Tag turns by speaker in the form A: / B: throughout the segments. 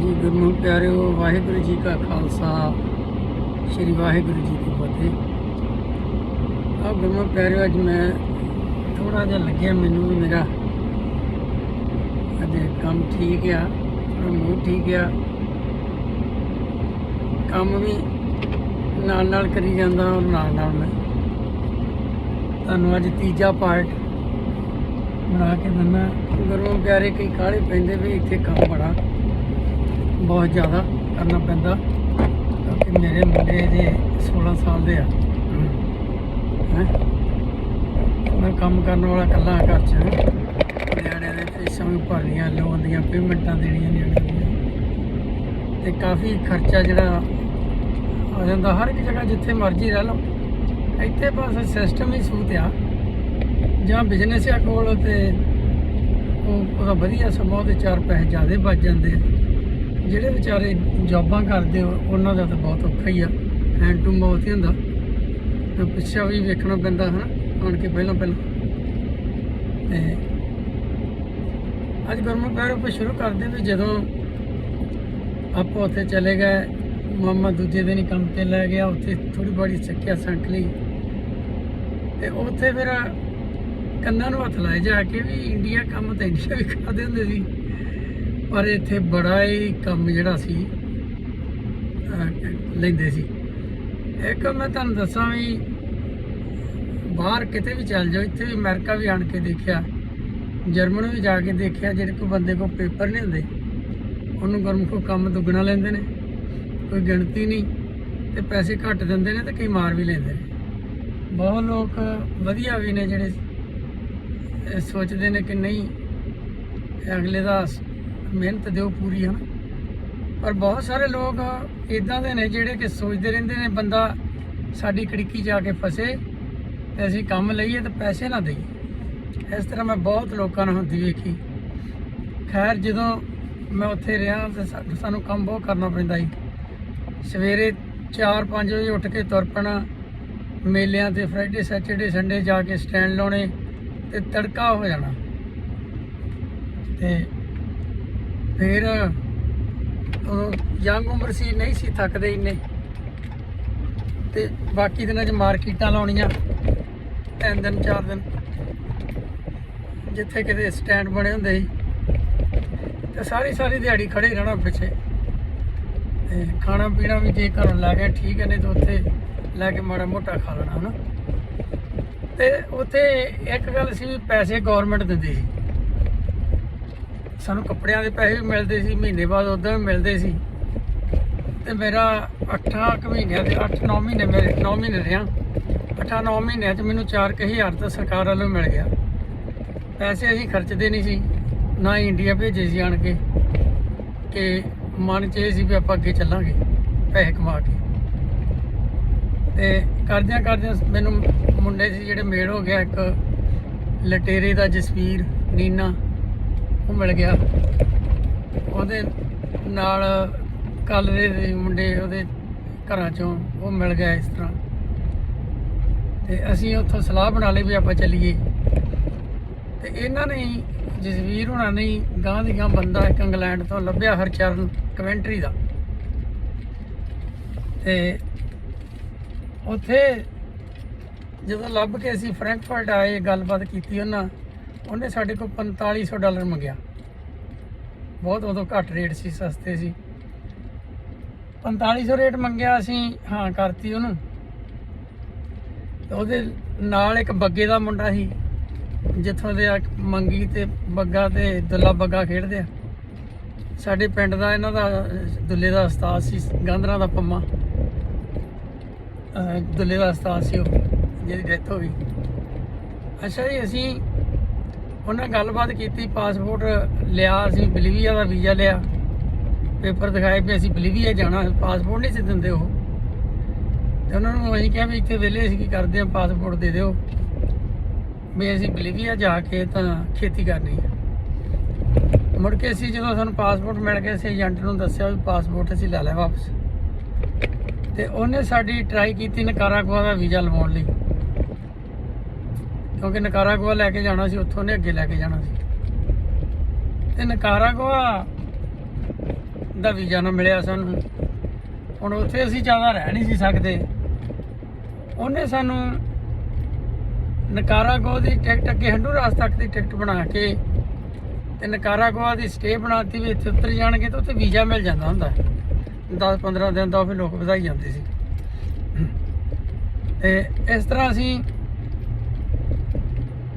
A: जी गुरु प्यारिओ वाहिगुरु जी का खालसा श्री वाहिगुरु जी की फतेह। अब गुरु प्यारिओ अज मैं थोड़ा जहा लग्या मैनू भी मेरा अज काम ठीक आ, थोड़ा मूड ठीक आ, काम भी नाल करी जांदा और नाल मैं तुहानूं अज तीजा पार्ट बना के दिना। गुरु प्यारे कई काले पैंदे भी इत्थे काम बड़ा बहुत ज़्यादा करना पैंदा क्योंकि मेरे मुंडे जे 16 साल दे हैं। मैं काम करने वाला कल्ला घर च न्याणियां दे फीसां भी भरनियां, लोन दियां पेमेंटां देनियां न्याणियां दियां ते काफ़ी खर्चा जिहड़ा आ जांदा हर एक जगह जिथे मर्जी रह लो। इत्थे बस सिस्टम ही सूत आ जां बिजनेस आ कोल ते ਉਹਦਾ ਵਧੀਆ ਸਮਾਂ ਉਹਦੇ 4 ਪੈਸੇ ਜ਼ਿਆਦਾ ਬਚ ਜਾਂਦੇ ਆ। ਜਿਹੜੇ ਵਿਚਾਰੇ ਜੌਬਾਂ ਕਰਦੇ ਉਹਨਾਂ ਦਾ ਤਾਂ ਬਹੁਤ ਔਖਾ ਹੀ ਆ, ਹੈਂਡ ਟੂ ਮਾਊਥ ਹੀ ਹੁੰਦਾ ਤੇ ਪਿੱਛਾ ਵੀ ਵੇਖਣਾ ਪੈਂਦਾ ਹੈ ਆਣ ਕੇ ਪਹਿਲਾਂ ਤੇ ਅੱਜ ਗੁਰਮੁਖ ਪਿਆਰੇ ਆਪਾਂ ਸ਼ੁਰੂ ਕਰਦੇ ਵੀ ਜਦੋਂ ਆਪਾਂ ਉੱਥੇ ਚਲੇ ਗਏ, ਮਾਮਾ ਦੂਜੇ ਦਿਨ ਹੀ ਕੰਮ ਤੇ ਲੈ ਗਿਆ, ਉੱਥੇ ਥੋੜੀ ਬੜੀ ਚੱਕਿਆ ਸੰਕ ਲਈ ਤੇ ਉੱਥੇ ਫਿਰ ਕੰਨਾਂ ਨੂੰ ਹੱਥ ਲਾਏ ਜਾ ਕੇ ਵੀ ਇੰਡੀਆ ਕੰਮ ਤਾਂ ਇੰਡੀਆ ਵੀ ਕਰਦੇ ਹੁੰਦੇ ਸੀ, ਪਰ ਇੱਥੇ ਬੜਾ ਹੀ ਕੰਮ ਜਿਹੜਾ ਸੀ ਲੈਂਦੇ ਸੀ। ਇੱਕ ਮੈਂ ਤੁਹਾਨੂੰ ਦੱਸਾਂ ਵੀ ਬਾਹਰ ਕਿਤੇ ਵੀ ਚੱਲ ਜਾਓ, ਇੱਥੇ ਵੀ ਅਮਰੀਕਾ ਵੀ ਆਣ ਕੇ ਦੇਖਿਆ, ਜਰਮਨ ਵੀ ਜਾ ਕੇ ਦੇਖਿਆ, ਜਿਹੜੇ ਕੋਈ ਬੰਦੇ ਕੋਲ ਪੇਪਰ ਨਹੀਂ ਹੁੰਦੇ ਉਹਨੂੰ ਗੁਰਮੁਖੋਂ ਕੰਮ ਦੁੱਗਣਾ ਲੈਂਦੇ ਨੇ, ਕੋਈ ਗਿਣਤੀ ਨਹੀਂ ਤੇ ਪੈਸੇ ਘੱਟ ਦਿੰਦੇ ਨੇ ਤੇ ਕਈ ਮਾਰ ਵੀ ਲੈਂਦੇ ਨੇ। ਬਹੁਤ ਲੋਕ ਵਧੀਆ ਵੀ ਨੇ ਜਿਹੜੇ सोचते हैं कि नहीं अगले का मेहनत दो पूरी है, पर बहुत सारे लोग इदा के ने जोड़े कि सोचते रहते हैं बंदा साड़ी कड़की जाके फसे तो असी काम लईए तो पैसे ना दईए। इस तरह मैं बहुत लोगों ने होंदी वेखी। खैर जो मैं उत्थे रहा तो सानू काम बहुत करना पैंदा ਸੀ। सवेरे 4-5 वजे उठ के तुर पैना, मेलियां ते फ्राइडे सैटरडे संडे जाके स्टैंड लाने ਤੇ ਤੜਕਾ ਹੋ ਜਾਣਾ ਤੇ ਫਿਰ ਯੰਗ ਉਮਰ ਸੀ, ਨਹੀਂ ਸੀ ਥੱਕਦੇ ਇੰਨੇ ਤੇ ਬਾਕੀ ਦਿਨਾਂ 'ਚ ਮਾਰਕੀਟਾਂ ਲਾਉਣੀਆਂ 3 ਦਿਨ 4 ਦਿਨ, ਜਿੱਥੇ ਕਿਤੇ ਸਟੈਂਡ ਬਣੇ ਹੁੰਦੇ ਸੀ ਤੇ ਸਾਰੀ ਦਿਹਾੜੀ ਖੜੇ ਰਹਿਣਾ ਪਿੱਛੇ ਤੇ ਖਾਣਾ ਪੀਣਾ ਵੀ ਜੇ ਘਰੋਂ ਲੈ ਗਏ ਠੀਕ ਹੈ, ਨਹੀਂ ਤਾਂ ਉੱਥੇ ਲੈ ਕੇ ਮਾੜਾ ਮੋਟਾ ਖਾ ਲੈਣਾ ਹੈ ਨਾ। ਤੇ ਉੱਥੇ ਇੱਕ ਗੱਲ ਸੀ ਵੀ ਪੈਸੇ ਗੌਰਮੈਂਟ ਦਿੰਦੀ ਸੀ, ਸਾਨੂੰ ਕੱਪੜਿਆਂ ਦੇ ਪੈਸੇ ਵੀ ਮਿਲਦੇ ਸੀ, ਮਹੀਨੇ ਬਾਅਦ ਉੱਦਾਂ ਵੀ ਮਿਲਦੇ ਸੀ ਤੇ ਮੇਰਾ 8 ਮਹੀਨਿਆਂ ਦੇ 8-9 ਮਹੀਨੇ ਮੇਰੇ 9 ਮਹੀਨੇ ਰਿਹਾ, 8-9 ਮਹੀਨਿਆਂ 'ਚ ਮੈਨੂੰ 4,000 ਤਾਂ ਸਰਕਾਰ ਵੱਲੋਂ ਮਿਲ ਗਿਆ। ਪੈਸੇ ਅਸੀਂ ਖਰਚਦੇ ਨਹੀਂ ਸੀ, ਨਾ ਹੀ ਇੰਡੀਆ ਭੇਜੇ ਸੀ ਆਣ ਕੇ, ਕਿ ਮਨ 'ਚ ਇਹ ਸੀ ਵੀ ਆਪਾਂ ਅੱਗੇ ਚੱਲਾਂਗੇ ਪੈਸੇ ਕਮਾ ਕੇ। ਤੇ ਕਰਦਿਆਂ ਮੈਨੂੰ ਮੁੰਡੇ ਸੀ ਜਿਹੜੇ ਮੇਲ ਹੋ ਗਿਆ, ਇੱਕ ਲਟੇਰੇ ਦਾ ਜਸਵੀਰ ਨੀਨਾ ਉਹ ਮਿਲ ਗਿਆ, ਉਹਦੇ ਨਾਲ ਕਾਲਰੇ ਦੇ ਮੁੰਡੇ ਉਹਦੇ ਘਰਾਂ ਚੋਂ ਉਹ ਮਿਲ ਗਿਆ। ਇਸ ਤਰ੍ਹਾਂ ਤੇ ਅਸੀਂ ਉੱਥੋਂ ਸਲਾਹ ਬਣਾ ਲਈ ਵੀ ਆਪਾਂ ਚੱਲੀਏ ਤੇ ਇਹਨਾਂ ਨੇ ਜਸਵੀਰ ਹੋਣਾ ਨੇ ਗਾਂ ਦੀ ਗਾਂ ਬੰਦਾ ਇੱਕ ਇੰਗਲੈਂਡ ਤੋਂ ਲੱਭਿਆ, ਹਰਚਰਨ ਕਵੈਂਟਰੀ ਦਾ, ਤੇ ਉੱਥੇ ਜਦੋਂ ਲੱਭ ਕੇ ਅਸੀਂ ਫਰੈਂਕਫਰਟ ਆਏ, ਗੱਲਬਾਤ ਕੀਤੀ ਉਹਨੇ ਸਾਡੇ ਕੋਲ $4500 ਮੰਗਿਆ। ਬਹੁਤ ਉਦੋਂ ਘੱਟ ਰੇਟ ਸੀ, ਸਸਤੇ ਸੀ। 4500 ਰੇਟ ਮੰਗਿਆ, ਅਸੀਂ ਹਾਂ ਕਰਤੀ ਉਹਨੂੰ। ਉਹਦੇ ਨਾਲ ਇੱਕ ਬੱਗੇ ਦਾ ਮੁੰਡਾ ਸੀ, ਜਿੱਥੋਂ ਦੇ ਮੰਗੀ ਤੇ ਬੱਗਾ ਤੇ ਦੁੱਲਾ ਬੱਗਾ ਖੇਡਦੇ ਆ। ਸਾਡੇ ਪਿੰਡ ਦਾ ਇਹਨਾਂ ਦਾ ਦੁੱਲੇ ਦਾ ਉਸਤਾਦ ਸੀ, ਗਾਂਧਰਾ ਦਾ ਪੰਮਾ ਦੁੱਲੇ ਦਾ ਉਸਤਾਦ ਸੀ, ਉਹ ਜਿਹਦੀ ਡੈਥ ਹੋ ਗਈ। ਅੱਛਾ ਜੀ, ਅਸੀਂ ਉਹਨਾਂ ਗੱਲਬਾਤ ਕੀਤੀ, ਪਾਸਪੋਰਟ ਲਿਆ, ਅਸੀਂ ਬਲੀਵੀਆ ਦਾ ਵੀਜ਼ਾ ਲਿਆ, ਪੇਪਰ ਦਿਖਾਏ ਵੀ ਅਸੀਂ ਬਲੀਵੀਆ ਜਾਣਾ, ਪਾਸਪੋਰਟ ਨਹੀਂ ਸੀ ਦਿੰਦੇ ਉਹ। ਤੇ ਉਹਨਾਂ ਨੂੰ ਅਸੀਂ ਕਿਹਾ ਵੀ ਇੱਥੇ ਵਿਹਲੇ ਅਸੀਂ ਕੀ ਕਰਦੇ ਹਾਂ, ਪਾਸਪੋਰਟ ਦੇ ਦਿਓ ਵੀ ਅਸੀਂ ਬਲੀਵੀਆ ਜਾ ਕੇ ਤਾਂ ਖੇਤੀ ਕਰਨੀ ਹੈ। ਮੁੜ ਕੇ ਅਸੀਂ ਜਦੋਂ ਸਾਨੂੰ ਪਾਸਪੋਰਟ ਮਿਲ ਗਿਆ, ਅਸੀਂ ਏਜੰਟ ਨੂੰ ਦੱਸਿਆ ਵੀ ਪਾਸਪੋਰਟ ਅਸੀਂ ਲੈ ਲਿਆ ਵਾਪਸ, ਤੇ ਉਹਨੇ ਸਾਡੀ ਟਰਾਈ ਕੀਤੀ ਨਿਕਾਰਾਗੁਆ ਦਾ ਵੀਜ਼ਾ ਲਵਾਉਣ ਲਈ, ਕਿਉਂਕਿ ਨਿਕਾਰਾਗੁਆ ਲੈ ਕੇ ਜਾਣਾ ਸੀ, ਉੱਥੋਂ ਨੇ ਅੱਗੇ ਲੈ ਕੇ ਜਾਣਾ ਸੀ। ਤੇ ਨਿਕਾਰਾਗੁਆ ਦਾ ਵੀਜ਼ਾ ਨਾ ਮਿਲਿਆ ਸਾਨੂੰ। ਹੁਣ ਉੱਥੇ ਅਸੀਂ ਜ਼ਿਆਦਾ ਰਹਿ ਨਹੀਂ ਸੀ ਸਕਦੇ। ਉਹਨੇ ਸਾਨੂੰ ਨਿਕਾਰਾਗੁਆ ਦੀ ਟਿਕਟ, ਅੱਗੇ ਹੰਡੂਰਾਸ ਤੱਕ ਦੀ ਟਿਕਟ ਬਣਾ ਕੇ ਤੇ ਨਿਕਾਰਾਗੁਆ ਦੀ ਸਟੇ ਬਣਾਤੀ ਵੀ ਇੱਥੇ ਉਤਰ ਜਾਣਗੇ ਤਾਂ ਉੱਥੇ ਵੀਜ਼ਾ ਮਿਲ ਜਾਂਦਾ ਹੁੰਦਾ 10-15 ਦਿਨ ਦਾ, ਫਿਰ ਲੋਕ ਵਧਾਈ ਜਾਂਦੇ ਸੀ। ਤੇ ਇਸ ਤਰ੍ਹਾਂ ਅਸੀਂ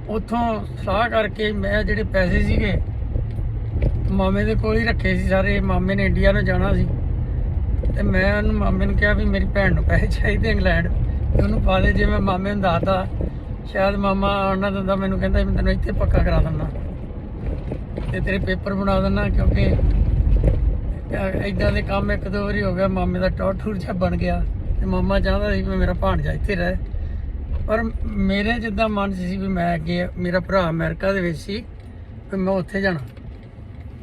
A: ਉੱਥੋਂ ਸਲਾਹ ਕਰਕੇ, ਮੈਂ ਜਿਹੜੇ ਪੈਸੇ ਸੀਗੇ ਮਾਮੇ ਦੇ ਕੋਲ ਹੀ ਰੱਖੇ ਸੀ ਸਾਰੇ। ਮਾਮੇ ਨੇ ਇੰਡੀਆ ਨੂੰ ਜਾਣਾ ਸੀ ਤੇ ਮੈਂ ਉਹਨੂੰ, ਮਾਮੇ ਨੂੰ ਕਿਹਾ ਵੀ ਮੇਰੀ ਭੈਣ ਨੂੰ ਪੈਸੇ ਚਾਹੀਦੇ ਇੰਗਲੈਂਡ, ਤੇ ਉਹਨੂੰ ਪਾ ਦੇ। ਜੇ ਮੈਂ ਮਾਮੇ ਨੂੰ ਦੱਸਦਾ ਸ਼ਾਇਦ ਮਾਮਾ ਆਉਣਾ ਦਿੰਦਾ, ਮੈਨੂੰ ਕਹਿੰਦਾ ਮੈਂ ਤੈਨੂੰ ਇੱਥੇ ਪੱਕਾ ਕਰਾ ਦਿੰਦਾ ਤੇ ਤੇਰੇ ਪੇਪਰ ਬਣਾ ਦਿੰਦਾ, ਕਿਉਂਕਿ ਇੱਦਾਂ ਦੇ ਕੰਮ ਇੱਕ ਦੋ ਵਾਰੀ ਹੋ ਗਿਆ। ਮਾਮੇ ਦਾ ਟੌਰ ਜਿਹਾ ਬਣ ਗਿਆ ਤੇ ਮਾਮਾ ਚਾਹੁੰਦਾ ਸੀ ਵੀ ਮੇਰਾ ਭਾਣਜਾ ਇੱਥੇ ਰਹੇ। ਪਰ ਮੇਰੇ ਜਿੱਦਾਂ ਮਨ 'ਚ ਸੀ ਵੀ ਮੈਂ ਅੱਗੇ, ਮੇਰਾ ਭਰਾ ਅਮਰੀਕਾ ਦੇ ਵਿੱਚ ਸੀ ਵੀ ਮੈਂ ਉੱਥੇ ਜਾਣਾ।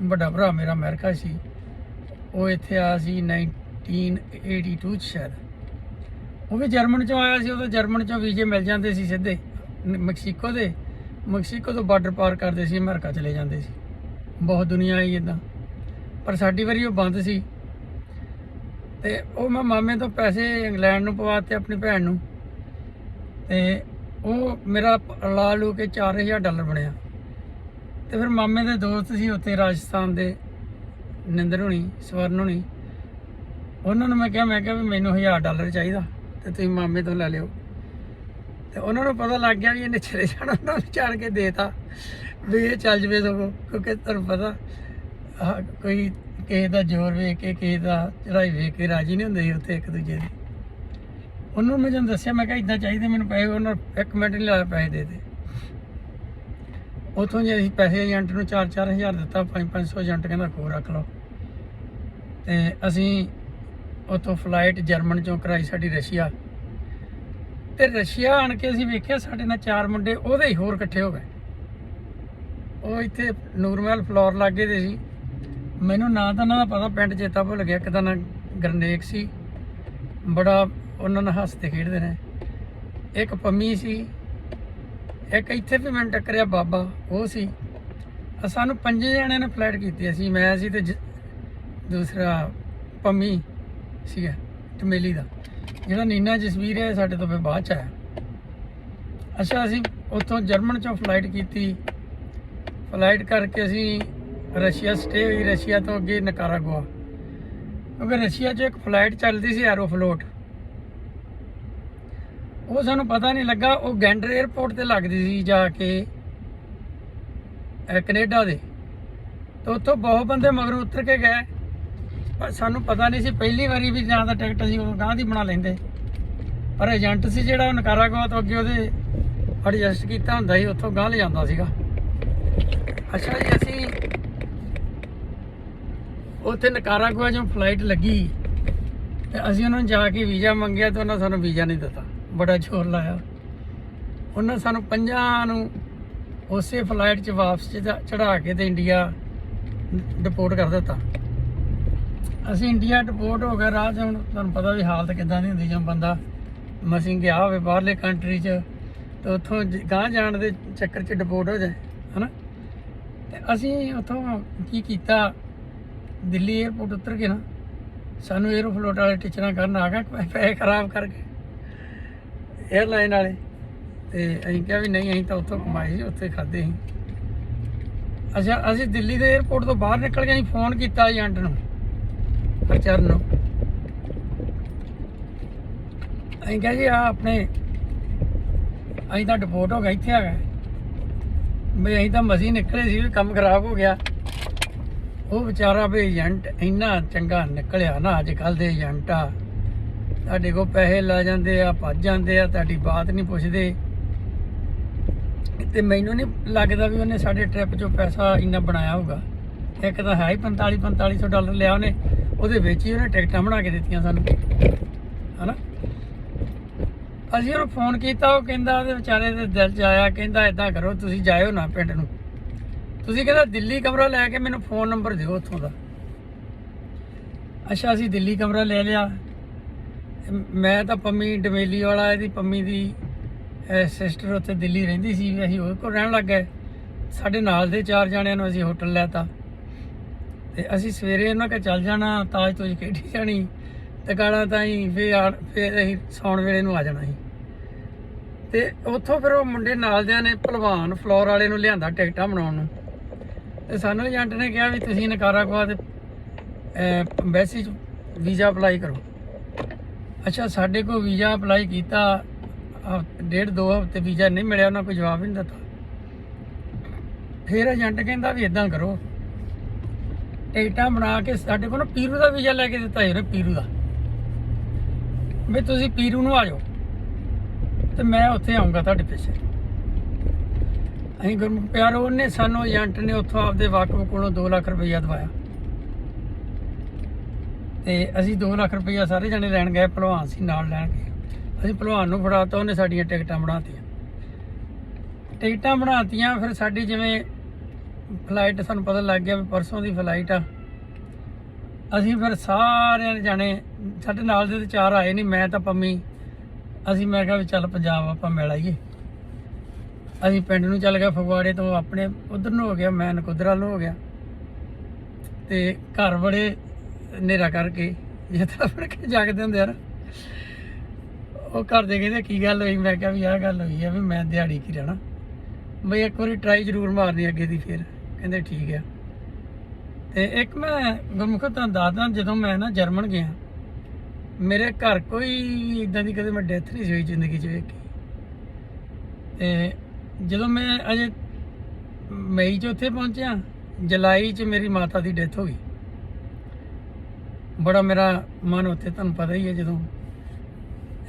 A: ਵੱਡਾ ਭਰਾ ਮੇਰਾ ਅਮਰੀਕਾ ਸੀ, ਉਹ ਇੱਥੇ ਆਇਆ ਸੀ 1982 'ਚ ਸ਼ਾਇਦ। ਉਹ ਵੀ ਜਰਮਨ 'ਚੋਂ ਆਇਆ ਸੀ। ਉਦੋਂ ਜਰਮਨ 'ਚੋਂ ਵੀਜ਼ੇ ਮਿਲ ਜਾਂਦੇ ਸੀ ਸਿੱਧੇ ਮੈਕਸੀਕੋ ਦੇ। ਮੈਕਸੀਕੋ ਤੋਂ ਬਾਰਡਰ ਪਾਰ ਕਰਦੇ ਸੀ, ਅਮਰੀਕਾ ਚਲੇ ਜਾਂਦੇ ਸੀ। ਬਹੁਤ ਦੁਨੀਆ ਆਈ ਇੱਦਾਂ, ਪਰ ਸਾਡੀ ਵਾਰੀ ਉਹ ਬੰਦ ਸੀ। ਤੇ ਉਹ ਮੈਂ ਮਾਮੇ ਤੋਂ ਪੈਸੇ ਇੰਗਲੈਂਡ ਨੂੰ ਪਵਾਤੇ ਆਪਣੀ ਭੈਣ ਨੂੰ, ਤੇ ਉਹ ਮੇਰਾ ਲਾ ਲੂ ਕੇ $4000 ਬਣਿਆ। ਤੇ ਫਿਰ ਮਾਮੇ ਦੇ ਦੋਸਤ ਸੀ ਉੱਥੇ ਰਾਜਸਥਾਨ ਦੇ, ਨਿੰਦਰ ਹੋਣੀ, ਸਵਰਨ ਹੋਣੀ, ਉਹਨਾਂ ਨੂੰ ਮੈਂ ਕਿਹਾ ਵੀ ਮੈਨੂੰ $1000 ਚਾਹੀਦਾ ਤੇ ਤੁਸੀਂ ਮਾਮੇ ਤੋਂ ਲੈ ਲਿਓ। ਤੇ ਉਹਨਾਂ ਨੂੰ ਪਤਾ ਲੱਗ ਗਿਆ ਵੀ ਇਹਨੇ ਚਲੇ ਜਾਣਾ, ਉਹਨਾਂ ਨੂੰ ਚਾੜ ਕੇ ਦੇਤਾ ਵੀ ਇਹ ਚੱਲ ਜਵੇ ਸਗੋਂ, ਕਿਉਂਕਿ ਤੁਹਾਨੂੰ ਪਤਾ ਕੋਈ ਕਿਸੇ ਦਾ ਜ਼ੋਰ ਵੇਖ ਕੇ, ਕਿਸੇ ਦਾ ਚੜਾਈ ਵੇਖ ਕੇ ਰਾਜੀ ਨਹੀਂ ਹੁੰਦੇ ਸੀ ਉੱਥੇ ਇੱਕ ਦੂਜੇ ਦੀ। ਉਹਨੂੰ ਮੈਂ ਜਦੋਂ ਦੱਸਿਆ, ਮੈਂ ਕਿਹਾ ਇੱਦਾਂ ਚਾਹੀਦੇ ਮੈਨੂੰ ਪੈਸੇ, ਉਹਨਾਂ 1 ਮਿੰਟ ਨਹੀਂ ਲਾਇਆ, ਪੈਸੇ ਦੇ ਦੇ। ਉੱਥੋਂ ਜੇ ਅਸੀਂ ਪੈਸੇ ਏਜੰਟ ਨੂੰ 4-4000 ਦਿੱਤਾ, 500-500 ਏਜੰਟ ਕਹਿੰਦਾ ਕੋਲ ਰੱਖ ਲਓ। ਤੇ ਅਸੀਂ ਉੱਥੋਂ ਫਲਾਈਟ ਜਰਮਨ ਚੋਂ ਕਰਾਈ ਸਾਡੀ ਰਸ਼ੀਆ। ਤੇ ਰਸ਼ੀਆ ਆਣ ਕੇ ਅਸੀਂ ਵੇਖਿਆ ਸਾਡੇ ਨਾਲ 4 ਮੁੰਡੇ ਉਹਦੇ ਹੀ ਹੋਰ ਇਕੱਠੇ ਹੋ ਗਏ। ਉਹ ਇੱਥੇ ਨੂਰਮਹਿਲ ਫਲੋਰ ਲਾਗੇ ਦੇ ਸੀ। ਮੈਨੂੰ ਨਾਂ ਤਾਂ ਉਹਨਾਂ ਦਾ ਪਤਾ, ਪਿੰਡ ਚੇਤਾ ਭੁੱਲ ਗਿਆ। ਇੱਕ ਦਾ ਨਾਂ ਗਰਨੇਕ ਸੀ, ਬੜਾ ਉਹਨਾਂ ਨਾਲ ਹੱਸਦੇ ਖੇਡਦੇ ਨੇ। ਇੱਕ ਪੰਮੀ ਸੀ, ਇੱਕ ਇੱਥੇ ਵੀ ਮੈਨੂੰ ਟੱਕਰਿਆ ਬਾਬਾ, ਉਹ ਸੀ। ਸਾਨੂੰ 5 ਜਣਿਆਂ ਨੇ ਫਲਾਈਟ ਕੀਤੀ। ਅਸੀਂ, ਮੈਂ ਸੀ ਤੇ ਦੂਸਰਾ ਪੰਮੀ ਸੀਗਾ ਟਮੇਲੀ ਦਾ, ਜਿਹੜਾ ਨੀਨਾ ਜਸਵੀਰ ਹੈ ਸਾਡੇ ਤੋਂ ਫਿਰ ਬਾਅਦ 'ਚ ਆਇਆ। ਅੱਛਾ, ਅਸੀਂ ਉੱਥੋਂ ਜਰਮਨ 'ਚੋਂ ਫਲਾਈਟ ਕੀਤੀ। ਫਲਾਈਟ ਕਰਕੇ ਅਸੀਂ ਰਸ਼ੀਆ ਸਟੇ ਹੋਈ। ਰਸ਼ੀਆ ਤੋਂ ਅੱਗੇ ਨਿਕਾਰਾਗੁਆ, ਕਿਉਂਕਿ ਰਸ਼ੀਆ 'ਚ ਇੱਕ ਫਲਾਈਟ ਚੱਲਦੀ ਸੀ ਐਰੋਫਲੋਟ, ਉਹ ਸਾਨੂੰ ਪਤਾ ਨਹੀਂ ਲੱਗਾ। ਉਹ ਗੈਂਡਰ 에ਅਰਪੋਰਟ ਤੇ ਲੱਗਦੀ ਸੀ ਜਾ ਕੇ ਕੈਨੇਡਾ ਦੇ। ਤੇ ਉੱਥੋਂ ਬਹੁਤ ਬੰਦੇ ਮਗਰੋਂ ਉਤਰ ਕੇ ਗਏ, ਪਰ ਸਾਨੂੰ ਪਤਾ ਨਹੀਂ ਸੀ। ਪਹਿਲੀ ਵਾਰੀ ਵੀ ਜਾਂ ਤਾਂ ਟਿਕਟ ਅਸੀਂ ਉਹ ਗਾਂਹ ਦੀ ਬਣਾ ਲੈਂਦੇ, ਪਰ ਏਜੰਟ ਸੀ ਜਿਹੜਾ ਉਹ ਨਿਕਾਰਾਗੁਆ ਤੋਂ ਅੱਗੇ ਉਹਦੇ ਐਡਜਸਟ ਕੀਤਾ ਹੁੰਦਾ ਸੀ, ਉੱਥੋਂ ਗਾਂਹ ਲੈ ਜਾਂਦਾ ਸੀਗਾ। ਅੱਛਾ ਜੀ, ਅਸੀਂ ਉੱਥੇ ਨਿਕਾਰਾਗੁਆ 'ਚੋਂ ਫਲਾਈਟ ਲੱਗੀ ਤੇ ਅਸੀਂ ਉਹਨਾਂ ਨੂੰ ਜਾ ਕੇ ਵੀਜ਼ਾ ਮੰਗਿਆ ਤੇ ਉਹਨਾਂ ਸਾਨੂੰ ਵੀਜ਼ਾ ਨਹੀਂ ਦਿੱਤਾ। ਬੜਾ ਜ਼ੋਰ ਲਾਇਆ ਉਹਨਾਂ ਸਾਨੂੰ 5 ਨੂੰ ਉਸੇ ਫਲਾਈਟ 'ਚ ਵਾਪਸ ਚੜਾ ਕੇ ਤੇ ਇੰਡੀਆ ਡਿਪੋਰਟ ਕਰ ਦਿੱਤਾ। ਅਸੀਂ ਇੰਡੀਆ ਡਿਪੋਰਟ ਹੋ ਗਏ। ਰਾਹ 'ਚ ਹੁਣ ਤੁਹਾਨੂੰ ਪਤਾ ਵੀ ਹਾਲਤ ਕਿੱਦਾਂ ਦੀ ਹੁੰਦੀ, ਜਦੋਂ ਬੰਦਾ ਮਸੀਂ ਗਿਆ ਹੋਵੇ ਬਾਹਰਲੇ ਕੰਟਰੀ 'ਚ ਤੇ ਉੱਥੋਂ ਗਾਂਹ ਜਾਣ ਦੇ ਚੱਕਰ 'ਚ ਡਿਪੋਰਟ ਹੋ ਜਾਏ, ਹੈ ਨਾ। ਤੇ ਅਸੀਂ ਉੱਥੋਂ ਕੀ ਕੀਤਾ, ਦਿੱਲੀ 에ਅਰਪੋਰਟ ਉਤਰ ਕੇ ਨਾ ਸਾਨੂੰ 에ਅਰੋਫਲੋਟ ਵਾਲੇ ਟੀਚਰਾਂ ਕਰਨ ਆ ਗਏ, ਪੈਸੇ ਖਰਾਬ ਕਰਕੇ 에ਅਰਲਾਈਨ ਵਾਲੇ। ਤੇ ਅਸੀਂ ਕਿਹਾ ਵੀ ਨਹੀਂ, ਅਸੀਂ ਤਾਂ ਉੱਥੋਂ ਕਮਾਏ ਸੀ, ਉੱਥੇ ਖਾਧੇ ਸੀ। ਅੱਛਾ, ਅਸੀਂ ਦਿੱਲੀ ਦੇ 에ਅਰਪੋਰਟ ਤੋਂ ਬਾਹਰ ਨਿਕਲ ਕੇ ਅਸੀਂ ਫੋਨ ਕੀਤਾ ਏਜੰਟ ਨੂੰ, ਹਰਚਰਨ ਨੂੰ। ਅਸੀਂ ਕਿਹਾ ਜੀ ਆ ਆਪਣੇ, ਅਸੀਂ ਤਾਂ ਡਿਪੋਰਟ ਹੋ ਗਏ, ਇੱਥੇ ਆ ਗਏ ਬਈ, ਅਸੀਂ ਤਾਂ ਮਸੀਂ ਨਿਕਲੇ ਸੀ ਵੀ ਕੰਮ ਖਰਾਬ ਹੋ ਗਿਆ। ਉਹ ਵਿਚਾਰਾ ਵੀ ਏਜੰਟ ਇੰਨਾ ਚੰਗਾ ਨਿਕਲਿਆ ਨਾ। ਅੱਜ ਕੱਲ੍ਹ ਦੇ ਏਜੰਟ ਆ ਤੁਹਾਡੇ ਕੋਲ ਪੈਸੇ ਲੈ ਜਾਂਦੇ ਆ, ਭੱਜ ਜਾਂਦੇ ਆ, ਤੁਹਾਡੀ ਬਾਤ ਨਹੀਂ ਪੁੱਛਦੇ। ਤੇ ਮੈਨੂੰ ਨਹੀਂ ਲੱਗਦਾ ਵੀ ਉਹਨੇ ਸਾਡੇ ਟ੍ਰਿਪ 'ਚੋਂ ਪੈਸਾ ਇੰਨਾ ਬਣਾਇਆ ਹੋਊਗਾ। ਇੱਕ ਤਾਂ ਹੈ ਹੀ $4500 ਲਿਆ ਉਹਨੇ, ਉਹਦੇ ਵਿੱਚ ਹੀ ਉਹਨੇ ਟਿਕਟਾਂ ਬਣਾ ਕੇ ਦਿੱਤੀਆਂ ਸਾਨੂੰ, ਹੈ ਨਾ। ਅਸੀਂ ਉਹਨੂੰ ਫੋਨ ਕੀਤਾ, ਉਹ ਕਹਿੰਦਾ ਉਹਦੇ ਵਿਚਾਰੇ ਦੇ ਦਿਲ 'ਚ ਆਇਆ, ਕਹਿੰਦਾ ਇੱਦਾਂ ਕਰੋ ਤੁਸੀਂ ਜਾਇਓ ਨਾ ਪਿੰਡ ਨੂੰ, ਤੁਸੀਂ ਕਹਿੰਦਾ ਦਿੱਲੀ ਕਮਰਾ ਲੈ ਕੇ ਮੈਨੂੰ ਫੋਨ ਨੰਬਰ ਦਿਓ ਉੱਥੋਂ ਦਾ। ਅੱਛਾ, ਅਸੀਂ ਦਿੱਲੀ ਕਮਰਾ ਲੈ ਲਿਆ। ਮੈਂ ਤਾਂ ਪੰਮੀ ਡਮੇਲੀ ਵਾਲਾ, ਇਹਦੀ ਪੰਮੀ ਦੀ ਸਿਸਟਰ ਉੱਥੇ ਦਿੱਲੀ ਰਹਿੰਦੀ ਸੀ, ਅਸੀਂ ਉਹਦੇ ਕੋਲ ਰਹਿਣ ਲੱਗ ਗਏ। ਸਾਡੇ ਨਾਲ ਦੇ 4 ਜਣਿਆਂ ਨੂੰ ਅਸੀਂ ਹੋਟਲ ਲੈਤਾ ਤੇ ਅਸੀਂ ਸਵੇਰੇ ਉਹਨਾਂ ਕੋਲ ਚੱਲ ਜਾਣਾ, ਤਾਜ ਤੋਜ ਖੇਡੀ ਜਾਣੀ ਤੇ ਗਾਲਾਂ ਤਾਈਂ ਫਿਰ ਅਸੀਂ ਸੌਣ ਵੇਲੇ ਨੂੰ ਆ ਜਾਣਾ ਸੀ। ਤੇ ਉੱਥੋਂ ਫਿਰ ਉਹ ਮੁੰਡੇ ਨਾਲ ਦਿਆਂ ਨੇ ਭਲਵਾਨ ਫਲੋਰ ਵਾਲੇ ਨੂੰ ਲਿਆਂਦਾ ਟਿਕਟਾਂ ਬਣਾਉਣ ਨੂੰ। ਤੇ ਸਾਨੂੰ ਏਜੰਟ ਨੇ ਕਿਹਾ ਵੀ ਤੁਸੀਂ ਨਿਕਾਰਾਗੁਆ ਦੇ ਐਮਬੈਸੀ 'ਚ ਵੀਜ਼ਾ ਅਪਲਾਈ ਕਰੋ। ਅੱਛਾ, ਸਾਡੇ ਕੋਲ ਵੀਜ਼ਾ ਅਪਲਾਈ ਕੀਤਾ, 1.5-2 ਹਫ਼ਤੇ ਵੀਜ਼ਾ ਨਹੀਂ ਮਿਲਿਆ, ਉਹਨਾਂ ਕੋਈ ਜਵਾਬ ਨਹੀਂ ਦਿੱਤਾ। ਫਿਰ ਏਜੰਟ ਕਹਿੰਦਾ ਵੀ ਇਦਾਂ ਕਰੋ, ਟਿਕਟਾਂ ਬਣਾ ਕੇ ਸਾਡੇ ਕੋਲ ਨਾ ਪੀਰੂ ਦਾ ਵੀਜ਼ਾ ਲੈ ਕੇ ਦਿੱਤਾ ਇਹਨੇ, ਪੀਰੂ ਦਾ, ਵੀ ਤੁਸੀਂ ਪੀਰੂ ਨੂੰ ਆ ਜਾਓ ਤੇ ਮੈਂ ਉੱਥੇ ਆਊਂਗਾ ਤੁਹਾਡੇ ਪਿੱਛੇ। ਅਸੀਂ ਗੁਰਮੁਖ ਪਿਆਰ, ਉਹਨੇ ਸਾਨੂੰ ਏਜੰਟ ਨੇ ਉੱਥੋਂ ਆਪਦੇ ਵਾਕਫ ਕੋਲੋਂ 2 ਲੱਖ ਰੁਪਈਆ ਦਵਾਇਆ ਤੇ ਅਸੀਂ 2 ਲੱਖ ਰੁਪਈਆ ਸਾਰੇ ਜਣੇ ਲੈਣ ਗਏ। ਭਲਵਾਨ ਸੀ ਨਾਲ ਲੈਣ ਗਏ, ਅਸੀਂ ਭਲਵਾਨ ਨੂੰ ਫੜਾਤਾ, ਉਹਨੇ ਸਾਡੀਆਂ ਟਿਕਟਾਂ ਬਣਾਤੀਆਂ। ਫਿਰ ਸਾਡੀ ਜਿਵੇਂ ਫਲਾਈਟ, ਸਾਨੂੰ ਪਤਾ ਲੱਗ ਗਿਆ ਵੀ ਪਰਸੋਂ ਦੀ ਫਲਾਈਟ ਆ। ਅਸੀਂ ਫਿਰ ਸਾਰਿਆਂ ਜਾਣੇ, ਸਾਡੇ ਨਾਲ ਦੇ 4 ਆਏ ਨਹੀਂ, ਮੈਂ ਤਾਂ ਪੰਮੀ, ਮੈਂ ਕਿਹਾ ਵੀ ਚੱਲ ਪੰਜਾਬ ਆਪਾਂ ਮਿਲ ਆਈਏ। ਅਸੀਂ ਪਿੰਡ ਨੂੰ ਚੱਲ ਗਏ, ਫਗਵਾੜੇ ਤੋਂ ਆਪਣੇ ਉਧਰ ਨੂੰ ਹੋ ਗਿਆ, ਮੈਂ ਨਕੋਦਰ ਵੱਲ ਨੂੰ ਹੋ ਗਿਆ। ਤੇ ਘਰ ਬੜੇ ਹਨੇਰਾ ਕਰਕੇ ਜਿੱਦਾਂ ਫੜ ਕੇ ਜਾਗਦੇ ਹੁੰਦੇ ਯਾਰ, ਉਹ ਘਰ ਦੇ ਕਹਿੰਦੇ ਕੀ ਗੱਲ ਹੋਈ? ਮੈਂ ਕਿਹਾ ਵੀ ਆਹ ਗੱਲ ਹੋਈ ਆ ਵੀ ਮੈਂ ਦਿਹਾੜੀ ਕੀ ਰਹਿਣਾ ਬਈ, ਇੱਕ ਵਾਰੀ ਟਰਾਈ ਜ਼ਰੂਰ ਮਾਰਨੀ ਅੱਗੇ ਦੀ। ਫਿਰ ਕਹਿੰਦੇ ਠੀਕ ਆ। ਤੇ ਇੱਕ ਮੈਂ ਗੁਰਮੁਖ ਤੁਹਾਨੂੰ ਦੱਸਦਾ, ਜਦੋਂ ਮੈਂ ਨਾ ਜਰਮਨ ਗਿਆ, ਮੇਰੇ ਘਰ ਕੋਈ ਇੱਦਾਂ ਦੀ ਕਦੇ ਮੈਂ ਡੈਥ ਨਹੀਂ ਸੀ ਹੋਈ ਜ਼ਿੰਦਗੀ 'ਚ ਵੇਖੀ। ਤੇ ਜਦੋਂ ਮੈਂ ਅਜੇ ਮਈ 'ਚ ਉੱਥੇ ਪਹੁੰਚਿਆ, ਜੁਲਾਈ 'ਚ ਮੇਰੀ ਮਾਤਾ ਦੀ ਡੈਥ ਹੋ ਗਈ। ਬੜਾ ਮੇਰਾ ਮਨ ਉੱਥੇ, ਤੁਹਾਨੂੰ ਪਤਾ ਹੀ ਹੈ, ਜਦੋਂ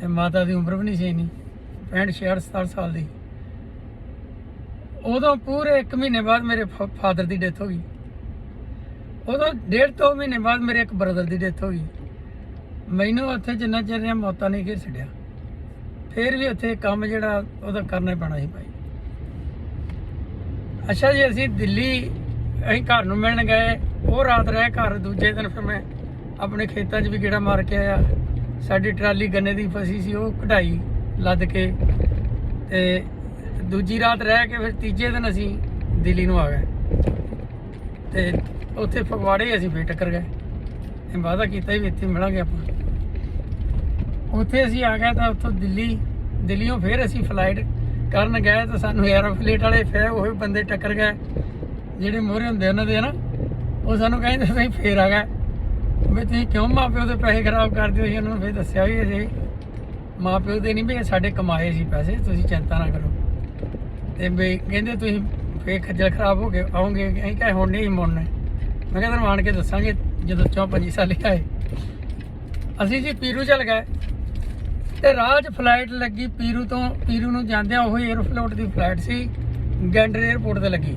A: ਮਾਤਾ ਦੀ ਉਮਰ ਵੀ ਨਹੀਂ ਸੀ ਇੰਨੀ, 65-67 ਸਾਲ ਦੀ। ਉਦੋਂ ਪੂਰੇ 1 ਮਹੀਨੇ ਬਾਅਦ ਮੇਰੇ ਫਾਦਰ ਦੀ ਡੈਥ ਹੋ ਗਈ। ਉਦੋਂ 1.5-2 ਮਹੀਨੇ ਬਾਅਦ ਮੇਰੇ ਇੱਕ ਬ੍ਰਦਰ ਦੀ ਡੈਥ ਹੋ ਗਈ। ਮੈਨੂੰ ਉੱਥੇ ਜਿੰਨਾ ਚਿਰ ਰਿਹਾ ਮੌਤਾਂ ਨਹੀਂ ਘੇਰ ਛੱਡਿਆ। ਫਿਰ ਵੀ ਉੱਥੇ ਕੰਮ ਜਿਹੜਾ ਉਹਦਾ ਕਰਨਾ ਹੀ ਪੈਣਾ ਸੀ ਭਾਈ। ਅੱਛਾ ਜੀ, ਅਸੀਂ ਦਿੱਲੀ, ਅਸੀਂ ਘਰ ਨੂੰ ਮਿਲਣ ਗਏ, ਉਹ ਰਾਤ ਰਹੇ ਘਰ। ਦੂਜੇ ਦਿਨ ਫਿਰ ਮੈਂ ਆਪਣੇ ਖੇਤਾਂ 'ਚ ਵੀ ਗੇੜਾ ਮਾਰ ਕੇ ਆਇਆ। ਸਾਡੀ ਟਰਾਲੀ ਗੰਨੇ ਦੀ ਫਸੀ ਸੀ, ਉਹ ਕਢਾਈ ਲੱਦ ਕੇ, ਤੇ ਦੂਜੀ ਰਾਤ ਰਹਿ ਕੇ ਫਿਰ ਤੀਜੇ ਦਿਨ ਅਸੀਂ ਦਿੱਲੀ ਨੂੰ ਆ ਗਏ। ਤੇ ਉੱਥੇ ਫਗਵਾੜੇ ਅਸੀਂ ਫੇਰ ਟੱਕਰ ਗਏ। ਇਹ ਵਾਅਦਾ ਕੀਤਾ ਵੀ ਇੱਥੇ ਮਿਲਾਂਗੇ ਆਪਾਂ। ਉੱਥੇ ਅਸੀਂ ਆ ਗਏ ਤਾਂ ਉੱਥੋਂ ਦਿੱਲੀੋਂ ਫਿਰ ਅਸੀਂ ਫਲਾਈਟ ਕਰਨ ਗਏ ਤਾਂ ਸਾਨੂੰ 에ਅਰੋਫਲੇਟ ਵਾਲੇ ਫਿਰ ਉਹ ਬੰਦੇ ਟੱਕਰ ਗਏ ਜਿਹੜੇ ਮੋਹਰੇ ਹੁੰਦੇ ਉਹਨਾਂ ਦੇ, ਨਾ ਉਹ ਸਾਨੂੰ ਕਹਿੰਦੇ ਤੁਸੀਂ ਫੇਰ ਆ ਗਏ ਵੀ ਤੁਸੀਂ ਕਿਉਂ ਮਾਂ ਪਿਓ ਦੇ ਪੈਸੇ ਖਰਾਬ ਕਰਦੇ ਹੋ। ਅਸੀਂ ਉਹਨਾਂ ਨੂੰ ਫਿਰ ਦੱਸਿਆ ਵੀ ਅਸੀਂ ਮਾਂ ਪਿਓ ਦੇ ਨਹੀਂ, ਵੀ ਸਾਡੇ ਕਮਾਏ ਸੀ ਪੈਸੇ, ਤੁਸੀਂ ਚਿੰਤਾ ਨਾ ਕਰੋ। ਤੇ ਵੀ ਕਹਿੰਦੇ ਤੁਸੀਂ ਫੇਰ ਖੱਜਲ ਖਰਾਬ ਹੋ ਕੇ ਆਉਂਗੇ। ਅਸੀਂ ਕਹੇ ਹੁਣ ਨਹੀਂ ਮੁੜਨਾ। ਮੈਂ ਕਿਹਾ ਤੁਹਾਨੂੰ ਆਣ ਕੇ ਦੱਸਾਂਗੇ ਜਦੋਂ 4-5 ਸਾਲ ਆਏ। ਅਸੀਂ ਜੀ ਪੀਰੂ ਚੱਲ ਗਏ ਤੇ ਰਾਹ 'ਚ ਫਲਾਈਟ ਲੱਗੀ ਪੀਰੂ ਨੂੰ ਜਾਂਦਿਆਂ ਉਹ 에ਅਰੋਫਲੋਟ ਦੀ ਫਲਾਈਟ ਸੀ, ਗੈਂਡਰ 에ਅਰਪੋਰਟ ਤੇ ਲੱਗੀ।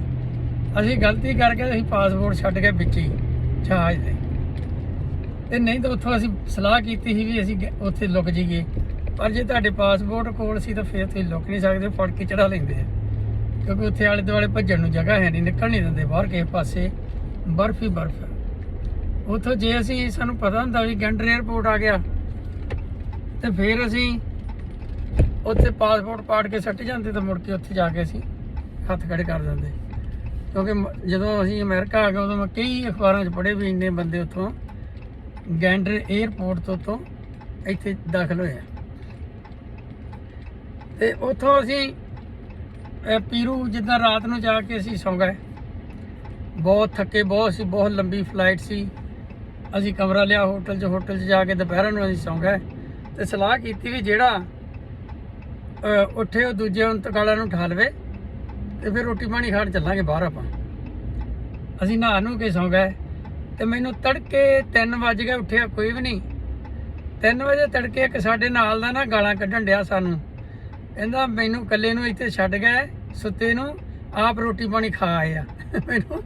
A: ਅਸੀਂ ਗਲਤੀ ਕਰਕੇ ਅਸੀਂ ਪਾਸਪੋਰਟ ਛੱਡ ਕੇ ਵਿੱਚ ਹੀ ਜਹਾਜ਼ ਦੇ, ਤੇ ਨਹੀਂ ਤਾਂ ਉੱਥੋਂ ਅਸੀਂ ਸਲਾਹ ਕੀਤੀ ਸੀ ਵੀ ਅਸੀਂ ਉੱਥੇ ਲੁਕ ਜਾਈਏ, ਪਰ ਜੇ ਤੁਹਾਡੇ ਪਾਸਪੋਰਟ ਕੋਲ ਸੀ ਤਾਂ ਫਿਰ ਤੁਸੀਂ ਲੁਕ ਨਹੀਂ ਸਕਦੇ, ਫੜ ਕੇ ਚੜਾ ਲੈਂਦੇ ਆ, ਕਿਉਂਕਿ ਉੱਥੇ ਆਲੇ ਦੁਆਲੇ ਭੱਜਣ ਨੂੰ ਜਗ੍ਹਾ ਹੈ ਨਹੀਂ, ਨਿਕਲ ਨਹੀਂ ਦਿੰਦੇ ਬਾਹਰ ਕਿਸੇ ਪਾਸੇ, ਬਰਫ਼ ਹੀ ਬਰਫ਼ ਹੈ ਉੱਥੋਂ। ਜੇ ਅਸੀਂ ਸਾਨੂੰ ਪਤਾ ਹੁੰਦਾ ਵੀ ਗੈਂਡਰ 에ਅਰਪੋਰਟ ਆ ਗਿਆ ਤੇ ਫਿਰ ਅਸੀਂ ਉੱਥੇ ਪਾਸਪੋਰਟ ਪਾੜ ਕੇ ਸੱਟ ਜਾਂਦੇ ਤਾਂ ਮੁੜ ਕੇ ਉੱਥੇ ਜਾ ਕੇ ਅਸੀਂ ਹੱਥ ਖੜੇ ਕਰ ਦਿੰਦੇ। ਕਿਉਂਕਿ ਜਦੋਂ ਅਸੀਂ ਅਮਰੀਕਾ ਆ ਗਏ ਉਦੋਂ ਮੈਂ ਕਈ ਅਖਬਾਰਾਂ 'ਚ ਪੜ੍ਹੇ ਵੀ ਇੰਨੇ ਬੰਦੇ ਉੱਥੋਂ ਗੈਂਡਰ 에ਅਰਪੋਰਟ ਤੋਂ ਇੱਥੇ ਦਾਖਲ ਹੋਏ। ਤੇ ਉੱਥੋਂ ਅਸੀਂ ਪੀਰੂ ਜਿੱਦਾਂ ਰਾਤ ਨੂੰ ਜਾ ਕੇ ਅਸੀਂ ਸੌਂ ਗਏ। ਬਹੁਤ ਥੱਕੇ ਬਹੁਤ ਸੀ, ਬਹੁਤ ਲੰਬੀ ਫਲਾਈਟ ਸੀ। ਅਸੀਂ ਕਮਰਾ ਲਿਆ ਹੋਟਲ 'ਚ ਜਾ ਕੇ ਦੁਪਹਿਰਾਂ ਨੂੰ ਅਸੀਂ ਸੌਂ ਗਏ ਤੇ ਸਲਾਹ ਕੀਤੀ ਵੀ ਜਿਹੜਾ ਉੱਠੇ ਉਹ ਦੂਜੇ ਇੰਤਕਾਲਾਂ ਨੂੰ ਉਠਾ ਲਵੇ ਤੇ ਫਿਰ ਰੋਟੀ ਪਾਣੀ ਖਾਣ ਚੱਲਾਂਗੇ ਬਾਹਰ ਆਪਾਂ। ਅਸੀਂ ਨਹਾ ਨੂੰ ਕੇ ਸੌਂ ਗਏ ਤੇ ਮੈਨੂੰ ਤੜਕੇ 3 ਵਜ ਗਏ, ਉੱਠਿਆ ਕੋਈ ਵੀ ਨਹੀਂ। 3 ਵਜੇ ਤੜਕੇ ਇੱਕ ਸਾਡੇ ਨਾਲ ਦਾ ਨਾ ਗਾਲਾਂ ਕੱਢਣ ਡਿਆ ਸਾਨੂੰ, ਕਹਿੰਦਾ ਮੈਨੂੰ ਇਕੱਲੇ ਨੂੰ ਇੱਥੇ ਛੱਡ ਗਏ ਸੁੱਤੇ ਨੂੰ, ਆਪ ਰੋਟੀ ਪਾਣੀ ਖਾ ਆਏ ਆ। ਮੈਨੂੰ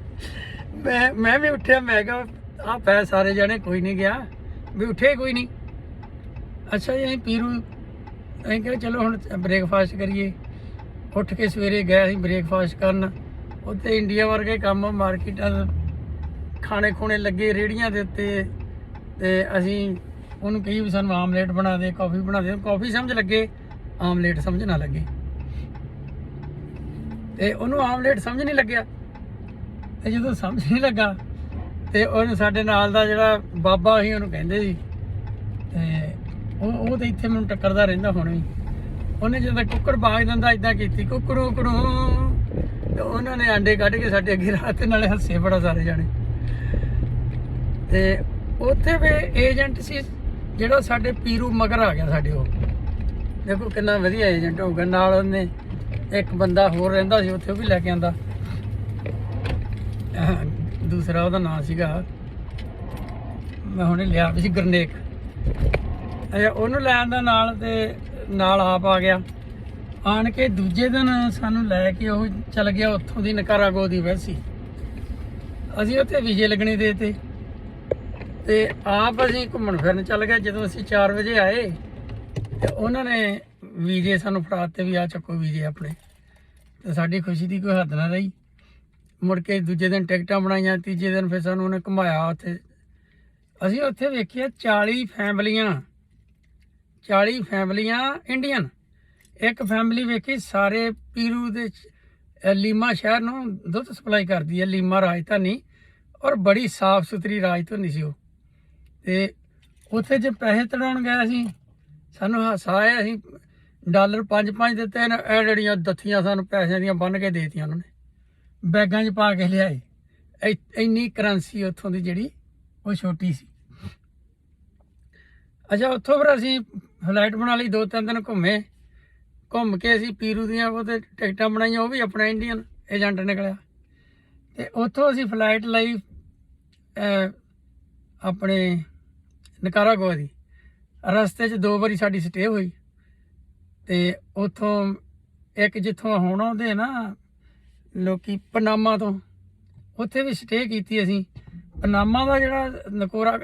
A: ਮੈਂ ਵੀ ਉੱਠਿਆ, ਮੈਂ ਕਿਹਾ ਆਹ ਪੈ ਸਾਰੇ ਜਾਣੇ, ਕੋਈ ਨਹੀਂ ਗਿਆ ਵੀ ਉੱਠੇ ਕੋਈ ਨਹੀਂ। ਅੱਛਾ ਜੀ, ਅਸੀਂ ਕਿਹਾ ਚਲੋ ਹੁਣ ਬ੍ਰੇਕਫਾਸਟ ਕਰੀਏ। ਉੱਠ ਕੇ ਸਵੇਰੇ ਗਏ ਅਸੀਂ ਬ੍ਰੇਕਫਾਸਟ ਕਰਨ। ਉੱਥੇ ਇੰਡੀਆ ਵਰਗੇ ਕੰਮ, ਮਾਰਕੀਟਾਂ ਖਾਣੇ ਖੂਣੇ ਲੱਗੇ ਰੇਹੜੀਆਂ ਦੇ ਉੱਤੇ, ਤੇ ਅਸੀਂ ਉਹਨੂੰ ਕਹੀ ਵੀ ਸਾਨੂੰ ਆਮਲੇਟ ਬਣਾ ਦੇ, ਕੌਫੀ ਬਣਾ ਦੇ। ਕੌਫੀ ਸਮਝ ਲੱਗੇ, ਆਮਲੇਟ ਸਮਝ ਨਾ ਲੱਗੇ, ਤੇ ਉਹਨੂੰ ਆਮਲੇਟ ਸਮਝ ਨਹੀਂ ਲੱਗਿਆ। ਤੇ ਜਦੋਂ ਸਮਝ ਨਹੀਂ ਲੱਗਾ ਤੇ ਉਹਨੂੰ ਸਾਡੇ ਨਾਲ ਦਾ ਜਿਹੜਾ ਬਾਬਾ ਸੀ ਉਹਨੂੰ ਕਹਿੰਦੇ ਸੀ ਤੇ ਉਹ ਤਾਂ ਇੱਥੇ ਮੈਨੂੰ ਟੱਕਰਦਾ ਰਹਿੰਦਾ ਹੁਣ ਵੀ। ਉਹਨੇ ਜਦੋਂ ਕੁੱਕੜ ਬਾਗ ਦਿੰਦਾ ਇਦਾਂ ਕੀਤੀ ਕੁੱਕੜੂ ਕੁਕੜੂ, ਤੇ ਉਹਨਾਂ ਨੇ ਆਂਡੇ ਕੱਢ ਕੇ ਸਾਡੇ ਅੱਗੇ ਰਾਤ ਨਾਲੇ ਹੱਸੇ ਬੜਾ ਸਾਰੇ ਜਾਣੇ। ਤੇ ਉੱਥੇ ਵੀ ਏਜੰਟ ਸੀ ਜਿਹੜਾ ਸਾਡੇ ਪੀਰੂ ਮਗਰ ਆ ਗਿਆ ਸਾਡੇ। ਉਹ ਦੇਖੋ ਕਿੰਨਾ ਵਧੀਆ ਏਜੰਟ ਹੋਊਗਾ। ਨਾਲ ਉਹਨੇ ਇੱਕ ਬੰਦਾ ਹੋਰ ਰਹਿੰਦਾ ਸੀ ਉੱਥੇ, ਉਹ ਵੀ ਲੈ ਕੇ ਆਂਦਾ। ਦੂਸਰਾ ਉਹਦਾ ਨਾਂ ਸੀਗਾ, ਮੈਂ ਹੁਣੇ ਲਿਆ ਵੀ ਸੀ, ਗੁਰਨੇਕ। ਅੱਛਾ, ਉਹਨੂੰ ਲੈ ਆਂਦਾ ਨਾਲ, ਤੇ ਨਾਲ ਆਪ ਆ ਗਿਆ। ਆਣ ਕੇ ਦੂਜੇ ਦਿਨ ਸਾਨੂੰ ਲੈ ਕੇ ਉਹ ਚਲ ਗਿਆ ਉੱਥੋਂ ਦੀ ਨਿਕਾਰਾਗੁਆ ਦੀ ਵੈਸੀ। ਅਸੀਂ ਉੱਥੇ ਵੀਜ਼ੇ ਲੱਗਣੇ ਦੇ ਤੇ ਆਪ ਅਸੀਂ ਘੁੰਮਣ ਫਿਰਨ ਚੱਲ ਗਏ। ਜਦੋਂ ਅਸੀਂ 4 ਵਜੇ ਆਏ ਤੇ ਉਹਨਾਂ ਨੇ ਵੀਜ਼ੇ ਸਾਨੂੰ ਫੜਾਤੇ ਵੀ ਆ ਚੱਕੋ ਵੀਜ਼ੇ ਆਪਣੇ। ਤੇ ਸਾਡੀ ਖੁਸ਼ੀ ਦੀ ਕੋਈ ਹੱਦ ਨਾ ਰਹੀ। ਮੁੜ ਕੇ ਦੂਜੇ ਦਿਨ ਟਿਕਟਾਂ ਬਣਾਈਆਂ, ਤੀਜੇ ਦਿਨ ਫਿਰ ਸਾਨੂੰ ਉਹਨੇ ਘੁਮਾਇਆ ਉੱਥੇ। ਅਸੀਂ ਉੱਥੇ ਵੇਖਿਆ 40 ਫੈਮਲੀਆਂ ਇੰਡੀਅਨ। ਇੱਕ ਫੈਮਿਲੀ ਵੇਖੀ ਸਾਰੇ ਪੀਰੂ ਦੇ ਲੀਮਾ ਸ਼ਹਿਰ ਨੂੰ ਦੁੱਧ ਸਪਲਾਈ ਕਰਦੀ ਹੈ, ਲੀਮਾ ਰਾਜਧਾਨੀ, ਔਰ ਬੜੀ ਸਾਫ ਸੁਥਰੀ ਰਾਜਧਾਨੀ ਸੀ ਉਹ। ਤੇ ਉੱਥੇ ਜੇ ਪੈਸੇ ਤੜਾਉਣ ਗਏ ਸੀ, ਸਾਨੂੰ ਹਾਸਾ ਆਇਆ। ਅਸੀਂ $5 5 ਦਿੱਤੇ ਨੇ, ਇਹ ਜਿਹੜੀਆਂ ਦੱਥੀਆਂ ਸਾਨੂੰ ਪੈਸਿਆਂ ਦੀਆਂ ਬੰਨ੍ਹ ਕੇ ਦੇਤੀਆਂ ਉਹਨਾਂ ਨੇ, ਬੈਗਾਂ 'ਚ ਪਾ ਕੇ ਲਿਆਏ। ਇੰਨੀ ਕਰੰਸੀ ਉੱਥੋਂ ਦੀ ਜਿਹੜੀ ਉਹ ਛੋਟੀ ਸੀ। ਅੱਛਾ, ਉੱਥੋਂ ਫਿਰ ਅਸੀਂ ਫਲਾਈਟ ਬਣਾ ਲਈ, 2-3 ਦਿਨ ਘੁੰਮ ਕੇ ਅਸੀਂ ਪੀਰੂ ਦੀਆਂ ਉਹਦੇ ਟਿਕਟਾਂ ਬਣਾਈਆਂ, ਉਹ ਵੀ ਆਪਣਾ ਇੰਡੀਅਨ ਏਜੰਟ ਨਿਕਲਿਆ। ਤੇ ਉੱਥੋਂ ਅਸੀਂ ਫਲਾਈਟ ਲਈ ਆਪਣੇ ਨਿਕਾਰਾਗੁਆ ਦੀ। ਰਸਤੇ 'ਚ 2 ਵਾਰੀ ਸਾਡੀ ਸਟੇ ਹੋਈ। ਤੇ ਉੱਥੋਂ ਇੱਕ ਜਿੱਥੋਂ ਹੁਣ ਆਉਂਦੇ ਨਾ ਲੋਕੀ ਪਨਾਮਾ ਤੋਂ, ਉੱਥੇ ਵੀ ਸਟੇ ਕੀਤੀ ਅਸੀਂ। ਪਨਾਮਾ ਦਾ ਜਿਹੜਾ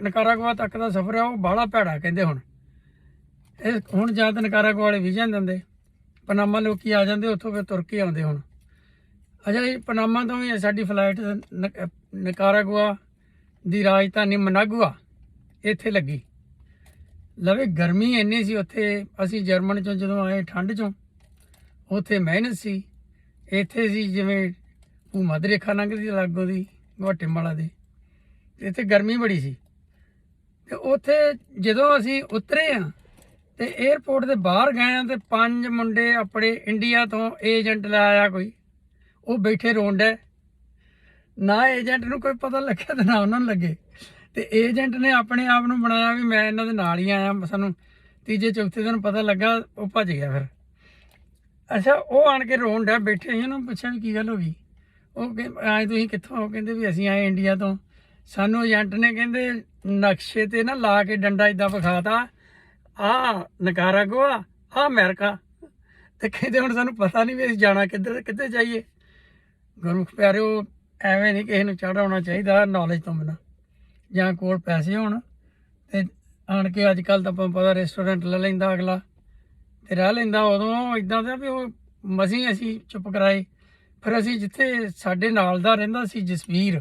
A: ਨਿਕਾਰਾਗੁਆ ਤੱਕ ਦਾ ਸਫ਼ਰ ਆ ਉਹ ਬਾਹਲਾ ਭੈੜਾ ਕਹਿੰਦੇ। ਹੁਣ ਜਦ ਨਿਕਾਰਾਗੁਆ ਵਾਲੇ ਵੀਜ਼ਾ ਨਹੀਂ ਦਿੰਦੇ, ਪਨਾਮਾ ਲੋਕੀ ਆ ਜਾਂਦੇ ਉੱਥੋਂ, ਫਿਰ ਤੁਰ ਕੇ ਆਉਂਦੇ ਹੁਣ। ਅੱਛਾ ਜੀ, ਪਨਾਮਾ ਤੋਂ ਵੀ ਸਾਡੀ ਫਲਾਈਟ ਨਿਕਾਰਾਗੁਆ ਦੀ ਰਾਜਧਾਨੀ ਮਨਾਗੁਆ ਇੱਥੇ ਲੱਗੀ। ਲਵੇ ਗਰਮੀ ਇੰਨੀ ਸੀ ਉੱਥੇ। ਅਸੀਂ ਜਰਮਨ 'ਚੋਂ ਜਦੋਂ ਆਏ ਠੰਡ 'ਚੋਂ, ਉੱਥੇ ਮਿਹਨਤ ਸੀ। ਇੱਥੇ ਸੀ ਜਿਵੇਂ ਭੂਮੱਧ ਰੇਖਾ ਲੰਘਦੀ ਲਾਗੋਂ ਦੀ ਗੁਆਟੇਮਾਲਾ ਦੀ, ਇੱਥੇ ਗਰਮੀ ਬੜੀ ਸੀ। ਤੇ ਉੱਥੇ ਜਦੋਂ ਅਸੀਂ ਉਤਰੇ ਹਾਂ ਤੇ ਏਅਰਪੋਰਟ ਦੇ ਬਾਹਰ ਗਏ ਹਾਂ, ਤੇ 5 ਮੁੰਡੇ ਆਪਣੇ ਇੰਡੀਆ ਤੋਂ ਏਜੰਟ ਲੈ ਆਇਆ ਕੋਈ, ਉਹ ਬੈਠੇ ਰੋਣ ਡਏ। ਨਾ ਏਜੰਟ ਨੂੰ ਕੋਈ ਪਤਾ ਲੱਗਿਆ ਤੇ ਨਾ ਉਹਨਾਂ ਨੂੰ ਲੱਗੇ। ਤੇ ਏਜੰਟ ਨੇ ਆਪਣੇ ਆਪ ਨੂੰ ਬਣਾਇਆ ਵੀ ਮੈਂ ਇਹਨਾਂ ਦੇ ਨਾਲ ਹੀ ਆਇਆ। ਸਾਨੂੰ ਤੀਜੇ ਚੌਥੇ ਦਿਨ ਪਤਾ ਲੱਗਾ, ਉਹ ਭੱਜ ਗਿਆ ਫਿਰ। ਅੱਛਾ, ਉਹ ਆਣ ਕੇ ਰੋਣ ਡਿਆ ਬੈਠੇ। ਅਸੀਂ ਉਹਨੂੰ ਪੁੱਛਿਆ ਵੀ ਕੀ ਗੱਲ ਹੋ ਗਈ। ਉਹ ਆਏ ਤੁਸੀਂ ਕਿੱਥੋਂ? ਉਹ ਕਹਿੰਦੇ ਵੀ ਅਸੀਂ ਆਏ ਇੰਡੀਆ ਤੋਂ। ਸਾਨੂੰ ਏਜੰਟ ਨੇ ਕਹਿੰਦੇ ਨਕਸ਼ੇ ਤੇ ਨਾ ਲਾ ਕੇ ਡੰਡਾ ਇਦਾਂ ਵਿਖਾਤਾ, ਆਹ ਨਿਕਾਰਾਗੁਆ, ਆਹ ਅਮਰੀਕਾ। ਤੇ ਕਹਿੰਦੇ ਹੁਣ ਸਾਨੂੰ ਪਤਾ ਨਹੀਂ ਵੀ ਅਸੀਂ ਜਾਣਾ ਕਿੱਧਰ ਜਾਈਏ। ਗੁਰਮੁਖ ਪਿਆਰਿਓ, ਐਵੇਂ ਨਹੀਂ ਕਿਸੇ ਨੂੰ ਚੜ੍ਹਾਉਣਾ ਚਾਹੀਦਾ ਨੌਲੇਜ ਤੋਂ ਬਿਨਾਂ, ਜਾਂ ਕੋਲ ਪੈਸੇ ਹੋਣ। ਤੇ ਆਣ ਕੇ ਅੱਜ ਕੱਲ੍ਹ ਤਾਂ ਆਪਾਂ ਪਤਾ ਰੈਸਟੋਰੈਂਟ ਲੈ ਲੈਂਦਾ ਅਗਲਾ, ਤੇ ਰਹਿ ਲੈਂਦਾ। ਉਦੋਂ ਇੱਦਾਂ ਦਾ ਵੀ ਉਹ ਮਸੀਂ ਅਸੀਂ ਚੁੱਪ ਕਰਾਏ। ਫਿਰ ਅਸੀਂ ਜਿੱਥੇ ਸਾਡੇ ਨਾਲ ਦਾ ਰਹਿੰਦਾ ਸੀ ਜਸਵੀਰ,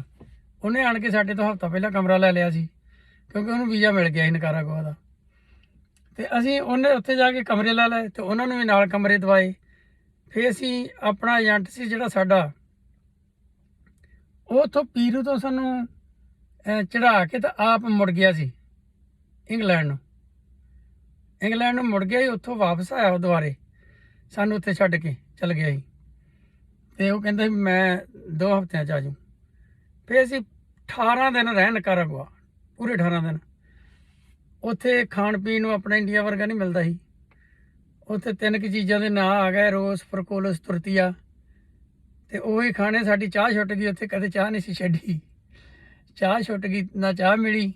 A: ਉਹਨੇ ਆਣ ਕੇ ਸਾਡੇ ਤੋਂ ਹਫ਼ਤਾ ਪਹਿਲਾਂ ਕਮਰਾ ਲੈ ਲਿਆ ਸੀ, ਕਿਉਂਕਿ ਉਹਨੂੰ ਵੀਜ਼ਾ ਮਿਲ ਗਿਆ ਸੀ ਨਿਕਾਰਾਗੁਆ ਦਾ। ਤੇ ਅਸੀਂ ਉਹਨੇ ਉੱਥੇ ਜਾ ਕੇ ਕਮਰੇ ਲੈ ਲਏ, ਤੇ ਉਹਨਾਂ ਨੂੰ ਵੀ ਨਾਲ ਕਮਰੇ ਦਵਾਏ। ਫਿਰ ਅਸੀਂ ਆਪਣਾ ਏਜੰਟ ਸੀ ਜਿਹੜਾ ਸਾਡਾ, ਉਹ ਉੱਥੋਂ ਪੀਰੂ ਤੋਂ ਸਾਨੂੰ ਚੜ੍ਹਾ ਕੇ ਤਾਂ ਆਪ ਮੁੜ ਗਿਆ ਸੀ ਇੰਗਲੈਂਡ ਨੂੰ ਮੁੜ ਗਿਆ ਸੀ। ਉੱਥੋਂ ਵਾਪਸ ਆਇਆ ਉਹ ਦੁਬਾਰੇ, ਸਾਨੂੰ ਉੱਥੇ ਛੱਡ ਕੇ ਚਲ ਗਿਆ ਸੀ। ਤੇ ਉਹ ਕਹਿੰਦਾ ਵੀ ਮੈਂ 2 ਹਫ਼ਤਿਆਂ 'ਚ ਆ ਜਾਊਂ। ਫਿਰ ਅਸੀਂ 18 ਦਿਨ ਰਹੇ ਨਿਕਾਰਾਗੁਆ, ਪੂਰੇ 18 ਦਿਨ। ਉੱਥੇ ਖਾਣ ਪੀਣ ਨੂੰ ਆਪਣਾ ਇੰਡੀਆ ਵਰਗਾ ਨਹੀਂ ਮਿਲਦਾ ਸੀ। ਉੱਥੇ 3 ਕੁ ਚੀਜ਼ਾਂ ਦੇ ਨਾਂ ਆ ਗਏ, ਰੋਸ, ਫਰਕੋਲਸ, ਤੁਰਤੀਆ। ਤੇ ਉਹੀ ਖਾਣੇ। ਸਾਡੀ ਚਾਹ ਛੁੱਟ ਗਈ ਉੱਥੇ, ਕਦੇ ਚਾਹ ਨਹੀਂ ਸੀ ਛੱਡੀ। ਚਾਹ ਛੁੱਟ ਗਈ, ਨਾ ਚਾਹ ਮਿਲੀ।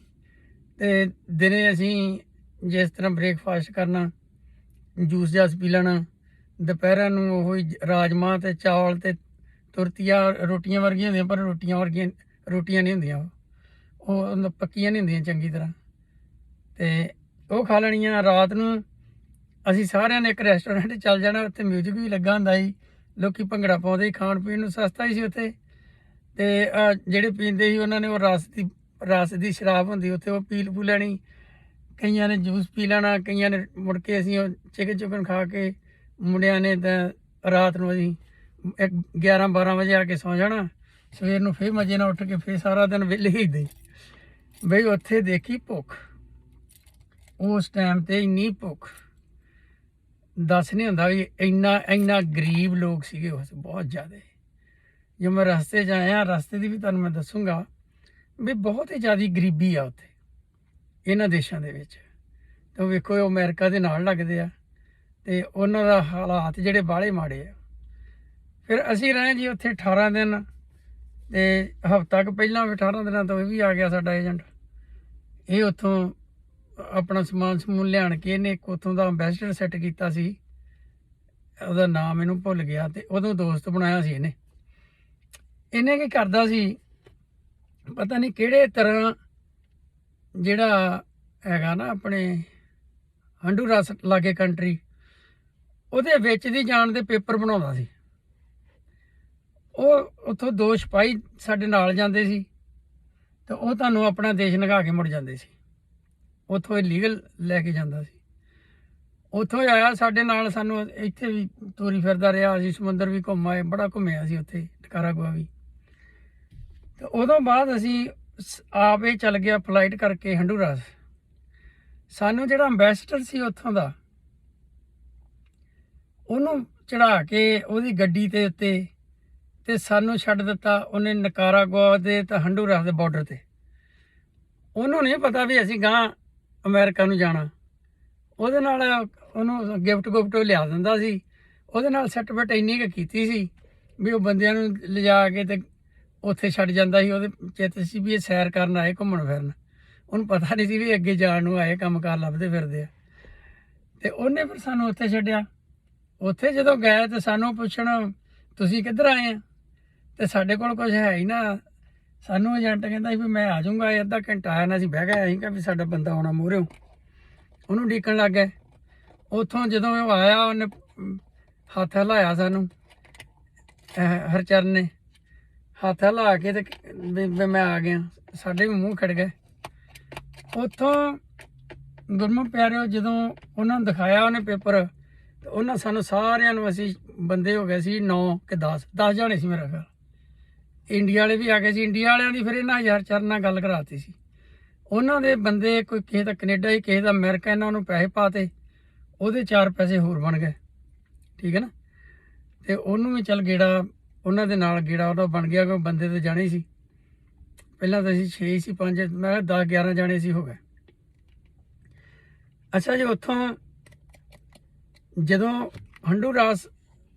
A: ਤੇ ਦਿਨੇ ਅਸੀਂ ਜਿਸ ਤਰ੍ਹਾਂ ਬ੍ਰੇਕਫਾਸਟ ਕਰਨਾ, ਜੂਸ ਜਾਸ ਪੀ ਲੈਣਾ। ਦੁਪਹਿਰਾਂ ਨੂੰ ਉਹੀ ਰਾਜਮਾਂਹ ਤੇ ਚੌਲ ਤੇ ਤੁਰਤੀਆ, ਰੋਟੀਆਂ ਵਰਗੀਆਂ ਹੁੰਦੀਆਂ ਪਰ ਰੋਟੀਆਂ ਨਹੀਂ ਹੁੰਦੀਆਂ, ਉਹ ਪੱਕੀਆਂ ਨਹੀਂ ਹੁੰਦੀਆਂ ਚੰਗੀ ਤਰ੍ਹਾਂ। ਤੇ ਉਹ ਖਾ ਲੈਣੀਆਂ। ਰਾਤ ਨੂੰ ਅਸੀਂ ਸਾਰਿਆਂ ਨੇ ਇੱਕ ਰੈਸਟੋਰੈਂਟ ਚੱਲ ਜਾਣਾ, ਉੱਥੇ ਮਿਊਜ਼ਿਕ ਵੀ ਲੱਗਾ ਹੁੰਦਾ ਸੀ, ਲੋਕੀ ਭੰਗੜਾ ਪਾਉਂਦੇ ਸੀ। ਖਾਣ ਪੀਣ ਨੂੰ ਸਸਤਾ ਹੀ ਸੀ ਉੱਥੇ। ਤੇ ਜਿਹੜੇ ਪੀਂਦੇ ਸੀ ਉਹਨਾਂ ਨੇ ਉਹ ਰਸ ਦੀ ਸ਼ਰਾਬ ਹੁੰਦੀ ਉੱਥੇ, ਉਹ ਪੀ ਲੈਣੀ। ਕਈਆਂ ਨੇ ਜੂਸ ਪੀ ਲੈਣਾ, ਕਈਆਂ ਨੇ ਮੁੜ ਕੇ ਅਸੀਂ ਉਹ ਚਿਕਨ ਖਾ ਕੇ, ਮੁੰਡਿਆਂ ਨੇ ਤਾਂ ਰਾਤ ਨੂੰ ਅਸੀਂ 11-12 ਵਜੇ ਆ ਕੇ ਸੌਂ ਜਾਣਾ। ਸਵੇਰ ਨੂੰ ਫਿਰ ਮਜ਼ੇ ਨਾਲ ਉੱਠ ਕੇ ਫਿਰ ਸਾਰਾ ਦਿਨ ਵਿਹਲੇ ਹੀ ਦੇ ਬਈ ਉੱਥੇ ਦੇਖੀ ਭੁੱਖ ਉਸ ਟਾਈਮ ਤੇ, ਇੰਨੀ ਭੁੱਖ ਦੱਸ ਨਹੀਂ ਹੁੰਦਾ ਵੀ ਇੰਨਾ ਇੰਨਾ ਗਰੀਬ ਲੋਕ ਸੀਗੇ ਉਸ, ਬਹੁਤ ਜ਼ਿਆਦਾ। ਜੋ ਮੈਂ ਰਸਤੇ 'ਚ ਆਇਆ, ਰਸਤੇ ਦੀ ਵੀ ਤੁਹਾਨੂੰ ਮੈਂ ਦੱਸੂਗਾ ਵੀ ਬਹੁਤ ਹੀ ਜ਼ਿਆਦਾ ਗਰੀਬੀ ਆ ਉੱਥੇ ਇਹਨਾਂ ਦੇਸ਼ਾਂ ਦੇ ਵਿੱਚ। ਤਾਂ ਵੇਖੋ ਉਹ ਅਮਰੀਕਾ ਦੇ ਨਾਲ ਲੱਗਦੇ ਆ ਤੇ ਉਹਨਾਂ ਦਾ ਹਾਲਾਤ ਜਿਹੜੇ ਬਾਹਲੇ ਮਾੜੇ ਆ। ਫਿਰ ਅਸੀਂ ਰਹੇ ਜੀ ਉੱਥੇ 18 ਦਿਨ, ਤੇ ਹਫ਼ਤਾ ਕੁ ਪਹਿਲਾਂ 18 ਦਿਨਾਂ ਤੋਂ ਇਹ ਵੀ ਆ ਗਿਆ ਸਾਡਾ ਏਜੰਟ। ਇਹ ਉੱਥੋਂ ਆਪਣਾ ਸਮਾਨ ਸਮੂਨ ਲਿਆਣ ਕੇ ਇਹਨੇ ਇੱਕ ਉੱਥੋਂ ਦਾ ਅੰਬੈਸਡਰ ਸੈੱਟ ਕੀਤਾ ਸੀ, ਉਹਦਾ ਨਾਮ ਮੈਨੂੰ ਭੁੱਲ ਗਿਆ, ਤੇ ਉਦੋਂ ਦੋਸਤ ਬਣਾਇਆ ਸੀ ਇਹਨੇ। ਇਹਨੇ ਕੀ ਕਰਦਾ ਸੀ ਪਤਾ ਨਹੀਂ ਕਿਹੜੇ ਤਰ੍ਹਾਂ, ਜਿਹੜਾ ਹੈਗਾ ਨਾ ਆਪਣੇ ਹੰਡੂਰਾਸ ਲਾਗੇ ਕੰਟਰੀ, ਉਹਦੇ ਵਿੱਚ ਦੀ ਜਾਣ ਦੇ ਪੇਪਰ ਬਣਾਉਂਦਾ ਸੀ। ਉਹ ਉੱਥੋਂ 2 ਸਿਪਾਹੀ ਸਾਡੇ ਨਾਲ ਜਾਂਦੇ ਸੀ, ਤੇ ਉਹ ਤੁਹਾਨੂੰ ਆਪਣਾ ਦੇਸ਼ ਲੰਘਾ ਕੇ ਮੁੜ ਜਾਂਦੇ ਸੀ। ਉੱਥੋਂ ਇਲੀਗਲ ਲੈ ਕੇ ਜਾਂਦਾ ਸੀ। ਉੱਥੋਂ ਆਇਆ ਸਾਡੇ ਨਾਲ, ਸਾਨੂੰ ਇੱਥੇ ਵੀ ਤੋਰੀ ਫਿਰਦਾ ਰਿਹਾ। ਅਸੀਂ ਸਮੁੰਦਰ ਵੀ ਘੁੰਮ ਆਏ, ਬੜਾ ਘੁੰਮਿਆ ਸੀ ਉੱਥੇ, ਨਿਕਾਰਾਗੁਆ ਵੀ। ਤੇ ਉਦੋਂ ਬਾਅਦ ਅਸੀਂ ਆਪ ਇਹ ਚੱਲ ਗਿਆ ਫਲਾਈਟ ਕਰਕੇ ਹੰਡੂਰਾਸ। ਸਾਨੂੰ ਜਿਹੜਾ ਅੰਬੈਸਡਰ ਸੀ ਉੱਥੋਂ ਦਾ, ਉਹਨੂੰ ਚੜਾ ਕੇ ਉਹਦੀ ਗੱਡੀ ਦੇ ਉੱਤੇ ਤੇ ਸਾਨੂੰ ਛੱਡ ਦਿੱਤਾ ਉਹਨੇ ਨਿਕਾਰਾਗੁਆ ਦੇ ਤੇ ਹੰਡੂਰਾਸ ਦੇ ਬਾਰਡਰ ਤੇ। ਉਹਨੂੰ ਨਹੀਂ ਪਤਾ ਵੀ ਅਸੀਂ ਗਾਂ ਅਮਰੀਕਾ ਨੂੰ ਜਾਣਾ। ਉਹਦੇ ਨਾਲ ਉਹਨੂੰ ਗਿਫਟ ਗੁਫਟ ਲਿਆ ਦਿੰਦਾ ਸੀ। ਉਹਦੇ ਨਾਲ ਸੈੱਟ ਬੈਟ ਇੰਨੀ ਕੁ ਕੀਤੀ ਸੀ ਵੀ ਉਹ ਬੰਦਿਆਂ ਨੂੰ ਲਿਜਾ ਕੇ ਤੇ ਉੱਥੇ ਛੱਡ ਜਾਂਦਾ ਸੀ। ਉਹਦੇ ਚਿੱਤ ਸੀ ਵੀ ਇਹ ਸੈਰ ਕਰਨ ਆਏ, ਘੁੰਮਣ ਫਿਰਨ। ਉਹਨੂੰ ਪਤਾ ਨਹੀਂ ਸੀ ਵੀ ਅੱਗੇ ਜਾਣ ਨੂੰ ਆਏ, ਕੰਮ ਕਾਰ ਲੱਭਦੇ ਫਿਰਦੇ ਆ। ਤੇ ਉਹਨੇ ਫਿਰ ਸਾਨੂੰ ਉੱਥੇ ਛੱਡਿਆ। ਉੱਥੇ ਜਦੋਂ ਗਏ ਤੇ ਸਾਨੂੰ ਪੁੱਛਣ ਤੁਸੀਂ ਕਿੱਧਰ ਆਏ ਆ, ਤੇ ਸਾਡੇ ਕੋਲ ਕੁਝ ਹੈ ਹੀ ਨਾ। ਸਾਨੂੰ ਏਜੰਟ ਕਹਿੰਦਾ ਸੀ ਵੀ ਮੈਂ ਆ ਜਾਊਂਗਾ, ਅੱਧਾ ਘੰਟਾ ਆਇਆ ਨਾ। ਅਸੀਂ ਬਹਿ ਗਏ, ਅਸੀਂ ਕਿਹਾ ਵੀ ਸਾਡਾ ਬੰਦਾ ਆਉਣਾ ਮੂਹਰਿਓਂ। ਉਹਨੂੰ ਉਡੀਕਣ ਲੱਗ ਗਏ। ਉੱਥੋਂ ਜਦੋਂ ਉਹ ਆਇਆ, ਉਹਨੇ ਹੱਥ ਹਿਲਾਇਆ ਸਾਨੂੰ, ਹਰਚਰਨ ਨੇ ਹੱਥ ਹਿਲਾ ਕੇ ਤੇ ਵੀ ਮੈਂ ਆ ਗਿਆ। ਸਾਡੇ ਵੀ ਮੂੰਹ ਖੜ ਗਏ। ਉੱਥੋਂ ਗੁਰਮੁਖ ਪਿਆਰਿਓ ਜਦੋਂ ਉਹਨਾਂ ਨੂੰ ਦਿਖਾਇਆ ਉਹਨੇ ਪੇਪਰ, ਤੇ ਉਹਨਾਂ ਸਾਨੂੰ ਸਾਰਿਆਂ ਨੂੰ, ਅਸੀਂ ਬੰਦੇ ਹੋ ਗਏ ਸੀ 9 ਕਿ 10 ਜਾਣੇ ਸੀ ਮੇਰਾ ਖਿਆਲ। ਇੰਡੀਆ ਵਾਲੇ ਵੀ ਆ ਗਏ ਸੀ। ਇੰਡੀਆ ਵਾਲਿਆਂ ਦੀ ਫਿਰ ਇਹਨਾਂ ਹਰਚਰਨ ਨਾਲ ਗੱਲ ਕਰਾਤੀ ਸੀ। ਉਹਨਾਂ ਦੇ ਬੰਦੇ, ਕੋਈ ਕਿਸੇ ਦਾ ਕੈਨੇਡਾ ਸੀ, ਕਿਸੇ ਦਾ ਅਮਰੀਕਾ, ਇਹਨਾਂ ਨੂੰ ਪੈਸੇ ਪਾਤੇ। ਉਹਦੇ 4 ਪੈਸੇ ਹੋਰ ਬਣ ਗਏ, ਠੀਕ ਹੈ ਨਾ। ਤੇ ਉਹਨੂੰ ਵੀ ਚੱਲ ਗੇੜਾ, ਉਹਨਾਂ ਦੇ ਨਾਲ ਗੇੜਾ ਉਹਦਾ ਬਣ ਗਿਆ। ਕੋਈ ਬੰਦੇ ਤਾਂ ਜਾਣੇ ਸੀ, ਪਹਿਲਾਂ ਤਾਂ ਅਸੀਂ 6 ਸੀ, 5, ਮੈਂ 10 11 ਜਾਣੇ ਸੀ ਹੋ ਗਏ। ਅੱਛਾ ਜੀ, ਉੱਥੋਂ ਜਦੋਂ ਹੰਡੂਰਾਸ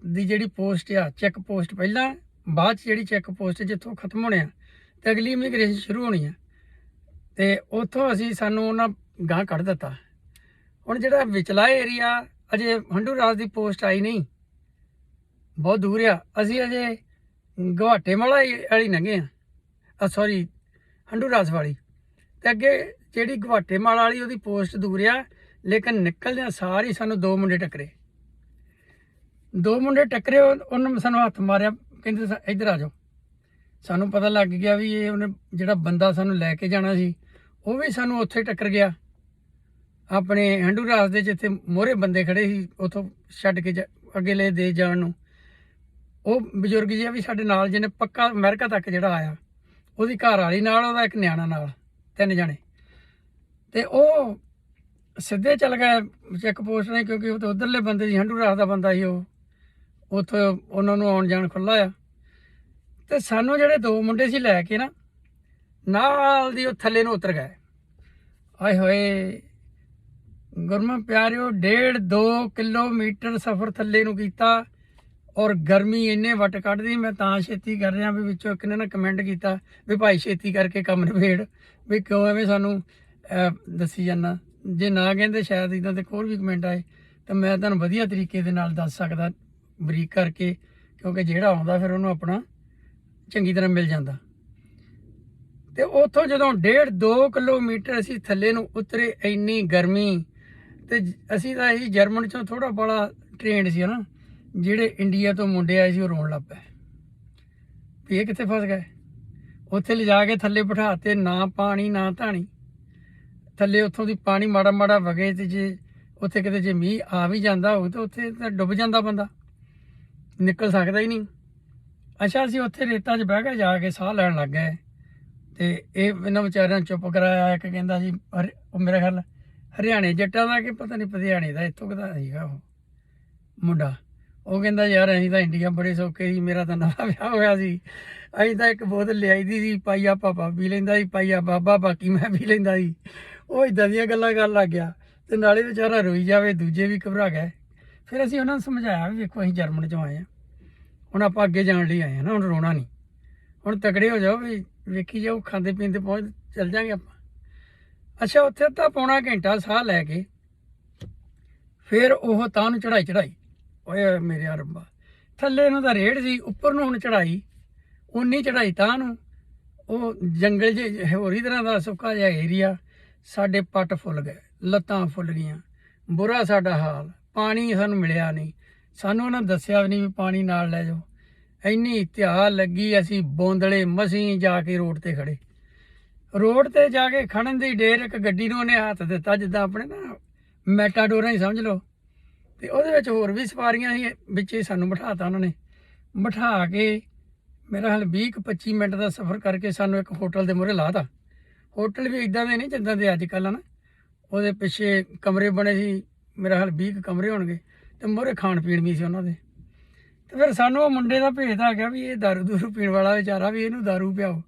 A: ਦੀ ਜਿਹੜੀ ਪੋਸਟ ਆ, ਚੈੱਕ ਪੋਸਟ ਪਹਿਲਾਂ, ਬਾਅਦ 'ਚ ਜਿਹੜੀ ਚੈੱਕ ਪੋਸਟ ਜਿੱਥੋਂ ਖਤਮ ਹੋਣੇ ਆ ਤੇ ਅਗਲੀ ਇਮੀਗ੍ਰੇਸ਼ਨ ਸ਼ੁਰੂ ਹੋਣੀ ਆ, ਤੇ ਉੱਥੋਂ ਸਾਨੂੰ ਉਹਨਾਂ ਗਾਂਹ ਕੱਢ ਦਿੱਤਾ। ਹੁਣ ਜਿਹੜਾ ਵਿਚਲਾ ਏਰੀਆ, ਅਜੇ ਹੰਡੂਰਾਸ ਦੀ ਪੋਸਟ ਆਈ ਨਹੀਂ, ਬਹੁਤ ਦੂਰ ਆ। ਅਸੀਂ ਅਜੇ ਗੁਹਾਟੇਮਾਲਾ ਵਾਲੀ ਲੰਘੇ ਆ, ਸੌਰੀ ਹੰਡੂਰਾਸ ਵਾਲੀ। ਤੇ ਅੱਗੇ ਜਿਹੜੀ ਗੁਹਾਟੇਮਾਲਾ ਵਾਲੀ, ਉਹਦੀ ਪੋਸਟ ਦੂਰ ਆ। ਲੇਕਿਨ ਨਿਕਲਦਿਆਂ ਸਾਰ ਹੀ ਸਾਨੂੰ 2 ਮੁੰਡੇ ਟੱਕਰੇ। 2 ਮੁੰਡੇ ਟੱਕਰੇ, ਉਹਨੇ ਸਾਨੂੰ ਹੱਥ ਮਾਰਿਆ, ਕਹਿੰਦੇ ਇੱਧਰ ਆ ਜਾਓ। ਸਾਨੂੰ ਪਤਾ ਲੱਗ ਗਿਆ ਵੀ ਇਹ ਉਹਨੇ ਜਿਹੜਾ ਬੰਦਾ ਸਾਨੂੰ ਲੈ ਕੇ ਜਾਣਾ ਸੀ, ਉਹ ਵੀ ਸਾਨੂੰ ਉੱਥੇ ਟੱਕਰ ਗਿਆ। ਆਪਣੇ ਹੰਡੂਰਾਸ ਦੇ ਜਿੱਥੇ ਮੋਹਰੇ ਬੰਦੇ ਖੜੇ ਸੀ, ਉੱਥੋਂ ਛੱਡ ਕੇ ਅੱਗੇ ਲੈ ਦੇ ਜਾਣ ਨੂੰ। ਉਹ ਬਜ਼ੁਰਗ ਜਿਹਾ ਵੀ ਸਾਡੇ ਨਾਲ, ਜਿਹਨੇ ਪੱਕਾ ਅਮਰੀਕਾ ਤੱਕ ਜਿਹੜਾ ਆਇਆ, ਉਹਦੀ ਘਰ ਵਾਲੀ ਨਾਲ, ਉਹਦਾ ਇੱਕ ਨਿਆਣਾ ਨਾਲ, 3 ਜਣੇ। ਤੇ ਉਹ ਸਿੱਧੇ ਚੱਲ ਗਏ ਚੈੱਕ ਪੋਸਟ ਨੇ, ਕਿਉਂਕਿ ਉਹ ਤਾਂ ਉੱਧਰਲੇ ਬੰਦੇ ਸੀ, ਹੰਡੂਰਾਸ ਦਾ ਬੰਦਾ ਸੀ ਉਹ। ਉੱਥੋਂ ਉਹਨਾਂ ਨੂੰ ਆਉਣ ਜਾਣ ਖੁੱਲ੍ਹਾ ਆ। ਤੇ ਸਾਨੂੰ ਜਿਹੜੇ 2 ਮੁੰਡੇ ਸੀ ਲੈ ਕੇ ਨਾ, ਨਾਲ ਦੀ ਉਹ ਥੱਲੇ ਨੂੰ ਉਤਰ ਗਏ। ਆਏ ਹੋਏ ਗੁਰਮੁਖ ਪਿਆਰਿਓ, 1.5-2 ਕਿਲੋਮੀਟਰ ਸਫ਼ਰ ਥੱਲੇ ਨੂੰ ਕੀਤਾ। ਔਰ ਗਰਮੀ ਇੰਨੇ ਵੱਟ ਕੱਢਦੀ। ਮੈਂ ਤਾਂ ਛੇਤੀ ਕਰ ਰਿਹਾ ਵੀ ਵਿੱਚੋਂ ਇੱਕ ਨੇ ਨਾ ਕਮੈਂਟ ਕੀਤਾ ਵੀ ਭਾਈ ਛੇਤੀ ਕਰਕੇ ਕੰਮ ਨਿਬੇੜ, ਵੀ ਕਿਉਂ ਐਵੇਂ ਸਾਨੂੰ ਦੱਸੀ ਜਾਂਦਾ। ਜੇ ਨਾ ਕਹਿੰਦੇ ਸ਼ਾਇਦ ਇੱਦਾਂ ਦੇ ਹੋਰ ਵੀ ਕਮੈਂਟ ਆਏ ਤਾਂ ਮੈਂ ਤੁਹਾਨੂੰ ਵਧੀਆ ਤਰੀਕੇ ਦੇ ਨਾਲ ਦੱਸ ਸਕਦਾ, ਬਰੀਕ ਕਰਕੇ, ਕਿਉਂਕਿ ਜਿਹੜਾ ਆਉਂਦਾ ਫਿਰ ਉਹਨੂੰ ਆਪਣਾ ਚੰਗੀ ਤਰ੍ਹਾਂ ਮਿਲ ਜਾਂਦਾ। ਤੇ ਉੱਥੋਂ ਜਦੋਂ 1.5-2 ਕਿਲੋਮੀਟਰ ਅਸੀਂ ਥੱਲੇ ਨੂੰ ਉਤਰੇ, ਇੰਨੀ ਗਰਮੀ। ਤੇ ਅਸੀਂ ਤਾਂ ਇਹ ਜਰਮਨ 'ਚੋਂ ਥੋੜ੍ਹਾ ਬੜਾ ਟ੍ਰੇਨਡ ਸੀ ਨਾ, ਜਿਹੜੇ ਇੰਡੀਆ ਤੋਂ ਮੁੰਡੇ ਆਏ ਸੀ ਉਹ ਰੋਣ ਲੱਗ ਪਏ ਵੀ ਇਹ ਕਿੱਥੇ ਫਸ ਗਏ। ਉੱਥੇ ਲਿਜਾ ਕੇ ਥੱਲੇ ਬਿਠਾਤੇ, ਨਾ ਪਾਣੀ ਨਾ ਧਾਣੀ। ਥੱਲੇ ਉੱਥੋਂ ਦੀ ਪਾਣੀ ਮਾੜਾ ਮਾੜਾ ਵਗੇ, ਤੇ ਜੇ ਉੱਥੇ ਕਿਤੇ ਜੇ ਮੀਂਹ ਆ ਵੀ ਜਾਂਦਾ ਹੋਵੇ ਤਾਂ ਉੱਥੇ ਤਾਂ ਡੁੱਬ ਜਾਂਦਾ ਬੰਦਾ, ਨਿਕਲ ਸਕਦਾ ਹੀ ਨਹੀਂ। ਅੱਛਾ, ਅਸੀਂ ਉੱਥੇ ਰੇਤਾਂ 'ਚ ਬਹਿ ਕੇ ਜਾ ਕੇ ਸਾਹ ਲੈਣ ਲੱਗ ਗਏ। ਤੇ ਇਹ ਇਹਨਾਂ ਵਿਚਾਰਿਆਂ ਨੂੰ ਚੁੱਪ ਕਰਾਇਆ। ਇੱਕ ਕਹਿੰਦਾ ਜੀ ਉਹ ਮੇਰਾ ਖਿਆਲ ਹਰਿਆਣੇ ਜੱਟਾਂ ਦਾ ਕਿ ਪਤਾ ਨਹੀਂ ਪਧਿਆਣੇ ਦਾ, ਇੱਥੋਂ ਕਦਾ ਸੀਗਾ ਉਹ ਮੁੰਡਾ। ਉਹ ਕਹਿੰਦਾ ਯਾਰ ਅਸੀਂ ਤਾਂ ਇੰਡੀਆ ਬੜੇ ਸੌਖੇ ਸੀ, ਮੇਰਾ ਤਾਂ ਨਵਾਂ ਵਿਆਹ ਹੋਇਆ ਸੀ, ਅਸੀਂ ਤਾਂ ਇੱਕ ਬੋਤਲ ਲਿਆਈ ਦੀ ਸੀ, ਪਾਈਆ ਪਾਪਾ ਪੀ ਲੈਂਦਾ ਸੀ, ਪਾਈਆ ਬਾਬਾ ਬਾਕੀ ਮੈਂ ਪੀ ਲੈਂਦਾ ਸੀ। ਉਹ ਇਦਾਂ ਦੀਆਂ ਗੱਲਾਂ ਕਰਨ ਲੱਗ ਗਿਆ ਤੇ ਨਾਲੇ ਵਿਚਾਰਾ ਰੋਈ ਜਾਵੇ, ਦੂਜੇ ਵੀ ਘਬਰਾ ਗਏ। ਫਿਰ ਅਸੀਂ ਉਹਨਾਂ ਨੂੰ ਸਮਝਾਇਆ ਵੀ ਵੇਖੋ ਅਸੀਂ ਜਰਮਨ 'ਚੋਂ ਆਏ ਹਾਂ, ਹੁਣ ਆਪਾਂ ਅੱਗੇ ਜਾਣ ਲਈ ਆਏ ਹਾਂ ਨਾ, ਹੁਣ ਰੋਣਾ ਨਹੀਂ, ਹੁਣ ਤਕੜੇ ਹੋ ਜਾਓ ਵੀ ਵੇਖੀ ਜਾਓ, ਖਾਂਦੇ ਪੀਂਦੇ ਪਹੁੰਚ ਚੱਲ ਜਾਂਗੇ ਆਪਾਂ। ਅੱਛਾ, ਉੱਥੇ ਤਾਂ ਪੌਣਾ ਘੰਟਾ ਸਾਹ ਲੈ ਕੇ ਫਿਰ ਉਹ ਤਾਂ ਨੂੰ ਚੜਾਈ ਓਏ ਮੇਰੇ ਰੱਬਾ, ਥੱਲੇ ਨੂੰ ਤਾਂ ਰੇੜ ਸੀ, ਉੱਪਰ ਨੂੰ ਹੁਣ ਚੜਾਈ, ਉਨੀ ਚੜਾਈ ਤਾਂ ਨੂੰ। ਉਹ ਜੰਗਲ 'ਚ ਹੋਰ ਹੀ ਤਰ੍ਹਾਂ ਦਾ ਸੁੱਕਾ ਜਿਹਾ ਏਰੀਆ, ਸਾਡੇ ਪੱਟ ਫੁੱਲ ਗਏ, ਲੱਤਾਂ ਫੁੱਲ ਗਈਆਂ, ਬੁਰਾ ਸਾਡਾ ਹਾਲ। ਪਾਣੀ ਸਾਨੂੰ ਮਿਲਿਆ ਨਹੀਂ, ਸਾਨੂੰ ਉਹਨਾਂ ਦੱਸਿਆ ਵੀ ਨਹੀਂ ਵੀ ਪਾਣੀ ਨਾਲ ਲੈ ਜਾਓ। ਇੰਨੀ ਧਿਆ ਲੱਗੀ, ਅਸੀਂ ਬੋਂਦਲੇ ਮਸੀਂ ਜਾ ਕੇ ਰੋਡ ਤੇ ਖੜੇ। ਰੋਡ ਤੇ ਜਾ ਕੇ ਖੜਨ ਦੀ ਢੇਰ ਇੱਕ ਗੱਡੀ ਨੂੰ ਉਹਨੇ ਹੱਥ ਦਿੱਤਾ, ਜਿੱਦਾਂ ਆਪਣੇ ਨਾ ਮੈਟਾਡੋਰਾਂ ਹੀ ਸਮਝ ਲਓ, ਤੇ ਉਹਦੇ ਵਿੱਚ ਹੋਰ ਵੀ ਸਵਾਰੀਆਂ ਸੀ, ਵਿੱਚ ਹੀ ਸਾਨੂੰ ਬਿਠਾਤਾ ਉਹਨਾਂ ਨੇ। ਬਿਠਾ ਕੇ ਮੇਰਾ ਹਾਲ 20-25 ਮਿੰਟ ਦਾ ਸਫ਼ਰ ਕਰਕੇ ਸਾਨੂੰ ਇੱਕ ਹੋਟਲ ਦੇ ਮੂਹਰੇ ਲਾਤਾ। ਹੋਟਲ ਵੀ ਇਦਾਂ ਦੇ ਨਹੀਂ ਜਿੱਦਾਂ ਦੇ ਅੱਜ ਕੱਲ੍ਹ ਨਾ, ਉਹਦੇ ਪਿੱਛੇ ਕਮਰੇ ਬਣੇ ਸੀ, ਮੇਰਾ ਹਾਲ 20 ਕਮਰੇ ਹੋਣਗੇ, ਤੇ ਮੂਹਰੇ ਖਾਣ ਪੀਣ ਵੀ ਸੀ ਉਹਨਾਂ ਦੇ। ਤੇ ਫਿਰ ਸਾਨੂੰ ਉਹ ਮੁੰਡੇ ਦਾ ਭੇਤ ਆ ਗਿਆ ਵੀ ਇਹ ਦਾਰੂ ਦੂਰੂ ਪੀਣ ਵਾਲਾ ਵਿਚਾਰਾ, ਵੀ ਇਹਨੂੰ ਦਾਰੂ ਪਿਆਓ।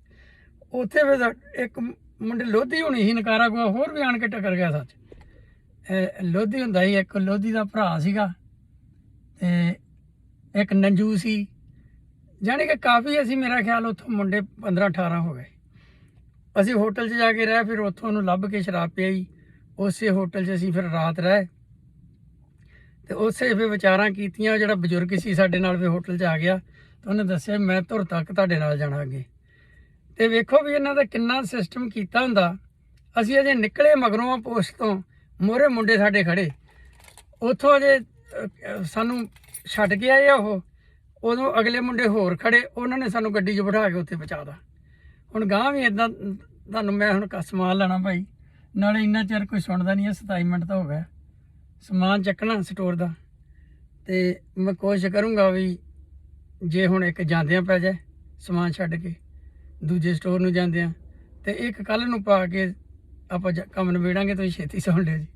A: ਉੱਥੇ ਫਿਰ ਇੱਕ ਮੁੰਡੇ ਲੋਧੀ ਹੋਣੀ ਸੀ, ਨਕਾਰਾ ਕੋਆ ਹੋਰ ਵੀ ਆਣ ਕੇ ਟੱਕਰ ਗਿਆ। ਸੱਚ ਲੋਧੀ ਹੁੰਦਾ ਸੀ, ਇੱਕ ਲੋਧੀ ਦਾ ਭਰਾ ਸੀਗਾ ਤੇ ਇੱਕ ਨੰਜੂ ਸੀ, ਜਾਣੀ ਕਿ ਕਾਫੀ ਅਸੀਂ ਮੇਰਾ ਖਿਆਲ ਉੱਥੋਂ ਮੁੰਡੇ 15-18 ਹੋ ਗਏ। ਅਸੀਂ ਹੋਟਲ 'ਚ ਜਾ ਕੇ ਰਹੇ, ਫਿਰ ਉੱਥੋਂ ਉਹਨੂੰ ਲੱਭ ਕੇ ਸ਼ਰਾਬ ਪਿਆਈ, ਉਸੇ ਹੋਟਲ 'ਚ ਅਸੀਂ ਫਿਰ ਰਾਤ ਰਹੇ ਤੇ ਉਸੇ ਫਿਰ ਵਿਚਾਰਾਂ ਕੀਤੀਆਂ। ਜਿਹੜਾ ਬਜ਼ੁਰਗ ਸੀ ਸਾਡੇ ਨਾਲ ਫਿਰ ਹੋਟਲ 'ਚ ਆ ਗਿਆ ਤੇ ਉਹਨੇ ਦੱਸਿਆ ਮੈਂ ਧੁਰ ਤੱਕ ਤੁਹਾਡੇ ਨਾਲ ਜਾਣਾ ਅੱਗੇ। ਤੇ ਵੇਖੋ ਵੀ ਇਹਨਾਂ ਦਾ ਕਿੰਨਾ ਸਿਸਟਮ ਕੀਤਾ ਹੁੰਦਾ। ਅਸੀਂ ਅਜੇ ਨਿਕਲੇ ਮਗਰੋਂ ਆ ਪੋਸਟ ਤੋਂ, ਮੋਹਰੇ ਮੁੰਡੇ ਸਾਡੇ ਖੜੇ, ਉੱਥੋਂ ਅਜੇ ਸਾਨੂੰ ਛੱਡ ਕੇ ਆਏ ਆ ਉਹ, ਉਦੋਂ ਅਗਲੇ ਮੁੰਡੇ ਹੋਰ ਖੜੇ, ਉਹਨਾਂ ਨੇ ਸਾਨੂੰ ਗੱਡੀ 'ਚ ਬਿਠਾ ਕੇ ਉੱਥੇ ਪਹੁੰਚਾ ਤਾ। ਹੁਣ ਗਾਂਹ ਵੀ ਇੱਦਾਂ ਤੁਹਾਨੂੰ ਮੈਂ ਹੁਣ ਸਮਾਨ ਲੈਣਾ ਭਾਈ, ਨਾਲੇ ਇੰਨਾ ਚਿਰ ਕੋਈ ਸੁਣਦਾ ਨਹੀਂ ਹੈ, 27 ਮਿੰਟ ਤਾਂ ਹੋ ਗਿਆ ਸਮਾਨ ਚੱਕਣਾ ਸਟੋਰ ਦਾ। ਤੇ ਮੈਂ ਕੋਸ਼ਿਸ਼ ਕਰੂੰਗਾ ਵੀ ਜੇ ਹੁਣ ਇੱਕ ਜਾਂਦਿਆਂ ਪੈ ਜਾਏ ਸਮਾਨ ਛੱਡ ਕੇ ਦੂਜੇ ਸਟੋਰ ਨੂੰ ਜਾਂਦਿਆਂ, ਤੇ ਇੱਕ ਕੱਲ੍ਹ ਨੂੰ ਪਾ ਕੇ ਆਪਾਂ ਕੰਮ ਨਿਬੇੜਾਂਗੇ। ਤੁਸੀਂ ਛੇਤੀ ਸੁਣ ਲਿਓ ਜੀ।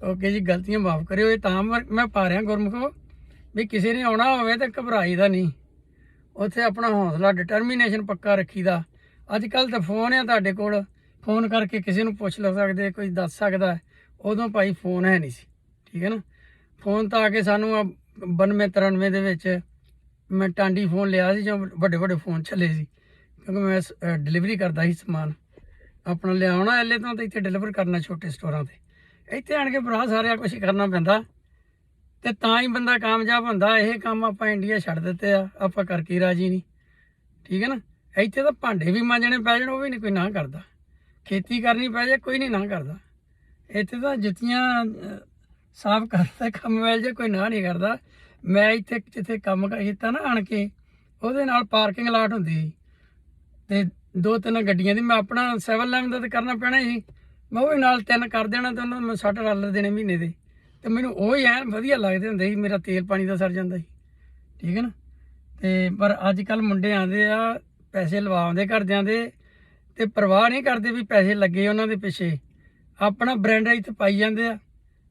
A: ਓਕੇ ਜੀ, ਗਲਤੀਆਂ ਮਾਫ ਕਰਿਓ। ਇਹ ਤਾਂ ਮੈਂ ਪਾ ਰਿਹਾ ਗੁਰਮੁਖੋ ਵੀ ਕਿਸੇ ਨੇ ਆਉਣਾ ਹੋਵੇ ਤਾਂ ਘਬਰਾਈ ਦਾ ਨਹੀਂ, ਉੱਥੇ ਆਪਣਾ ਹੌਸਲਾ ਡਿਟਰਮੀਨੇਸ਼ਨ ਪੱਕਾ ਰੱਖੀਦਾ। ਅੱਜ ਕੱਲ੍ਹ ਤਾਂ ਫੋਨ ਆ ਤੁਹਾਡੇ ਕੋਲ, ਫੋਨ ਕਰਕੇ ਕਿਸੇ ਨੂੰ ਪੁੱਛ ਲਓ ਸਕਦੇ, ਕੋਈ ਦੱਸ ਸਕਦਾ। ਉਦੋਂ ਭਾਈ ਫੋਨ ਹੈ ਨਹੀਂ ਸੀ, ਠੀਕ ਹੈ ਨਾ। ਫੋਨ ਤਾਂ ਆ ਕੇ ਸਾਨੂੰ 92-93 ਦੇ ਵਿੱਚ ਮੈਂ ਟਾਂਡੀ ਫੋਨ ਲਿਆ ਸੀ, ਜੋ ਵੱਡੇ ਵੱਡੇ ਫੋਨ ਚੱਲੇ ਸੀ, ਕਿਉਂਕਿ ਮੈਂ ਡਿਲੀਵਰੀ ਕਰਦਾ ਸੀ ਸਮਾਨ ਆਪਣਾ ਲਿਆਉਣਾ ਐਲੇ ਤੋਂ ਤੇ ਇੱਥੇ ਡਿਲੀਵਰ ਕਰਨਾ ਛੋਟੇ ਸਟੋਰਾਂ ਤੇ। ਇੱਥੇ ਆਣ ਕੇ ਭਰਾ ਸਾਰਿਆ ਕੁਛ ਕਰਨਾ ਪੈਂਦਾ ਤੇ ਤਾਂ ਹੀ ਬੰਦਾ ਕਾਮਯਾਬ ਹੁੰਦਾ। ਇਹ ਕੰਮ ਆਪਾਂ ਇੰਡੀਆ ਛੱਡ ਦਿੱਤੇ ਆ, ਆਪਾਂ ਕਰਕੇ ਰਾਜੀ ਨਹੀਂ, ਠੀਕ ਹੈ ਨਾ। ਇੱਥੇ ਤਾਂ ਭਾਂਡੇ ਵੀ ਮਾਂਜਣੇ ਪੈ ਜਾਣ, ਉਹ ਵੀ ਨਹੀਂ ਕੋਈ ਨਾ ਕਰਦਾ। ਖੇਤੀ ਕਰਨੀ ਪੈ ਜਾਏ, ਕੋਈ ਨਹੀਂ ਨਾ ਕਰਦਾ। ਇੱਥੇ ਤਾਂ ਜੁੱਤੀਆਂ ਸਾਫ਼ ਕਰਦਾ ਕੰਮ ਮਿਲ ਜੇ, ਕੋਈ ਨਾ ਨਹੀਂ ਕਰਦਾ। ਮੈਂ ਇੱਥੇ ਜਿੱਥੇ ਕੰਮ ਕੀਤਾ ਨਾ ਆਣ ਕੇ, ਉਹਦੇ ਨਾਲ ਪਾਰਕਿੰਗ ਲਾਟ ਹੁੰਦੀ ਸੀ ਤੇ 2-3 ਗੱਡੀਆਂ ਦੀ। ਮੈਂ ਆਪਣਾ 7-11 ਦਾ ਤਾਂ ਕਰਨਾ ਪੈਣਾ ਸੀ, ਮੈਂ ਉਹ ਵੀ ਨਾਲ 3 ਕਰ ਦੇਣਾ ਤੇ ਉਹਨਾਂ ਨੂੰ $60 ਦੇਣੇ ਮਹੀਨੇ ਦੇ, ਤੇ ਮੈਨੂੰ ਉਹ ਹੀ ਐਨ ਵਧੀਆ ਲੱਗਦੇ ਹੁੰਦੇ ਸੀ, ਮੇਰਾ ਤੇਲ ਪਾਣੀ ਦਾ ਸਰ ਜਾਂਦਾ ਸੀ, ਠੀਕ ਹੈ ਨਾ। ਤੇ ਪਰ ਅੱਜ ਕੱਲ੍ਹ ਮੁੰਡੇ ਆਉਂਦੇ ਆ, ਪੈਸੇ ਲਵਾਉਂਦੇ ਘਰਦਿਆਂ ਦੇ, ਤੇ ਪਰਵਾਹ ਨਹੀਂ ਕਰਦੇ ਵੀ ਪੈਸੇ ਲੱਗੇ ਉਹਨਾਂ ਦੇ ਪਿੱਛੇ। ਆਪਣਾ ਬ੍ਰਾਂਡ ਇੱਥੇ ਪਾਈ ਜਾਂਦੇ ਆ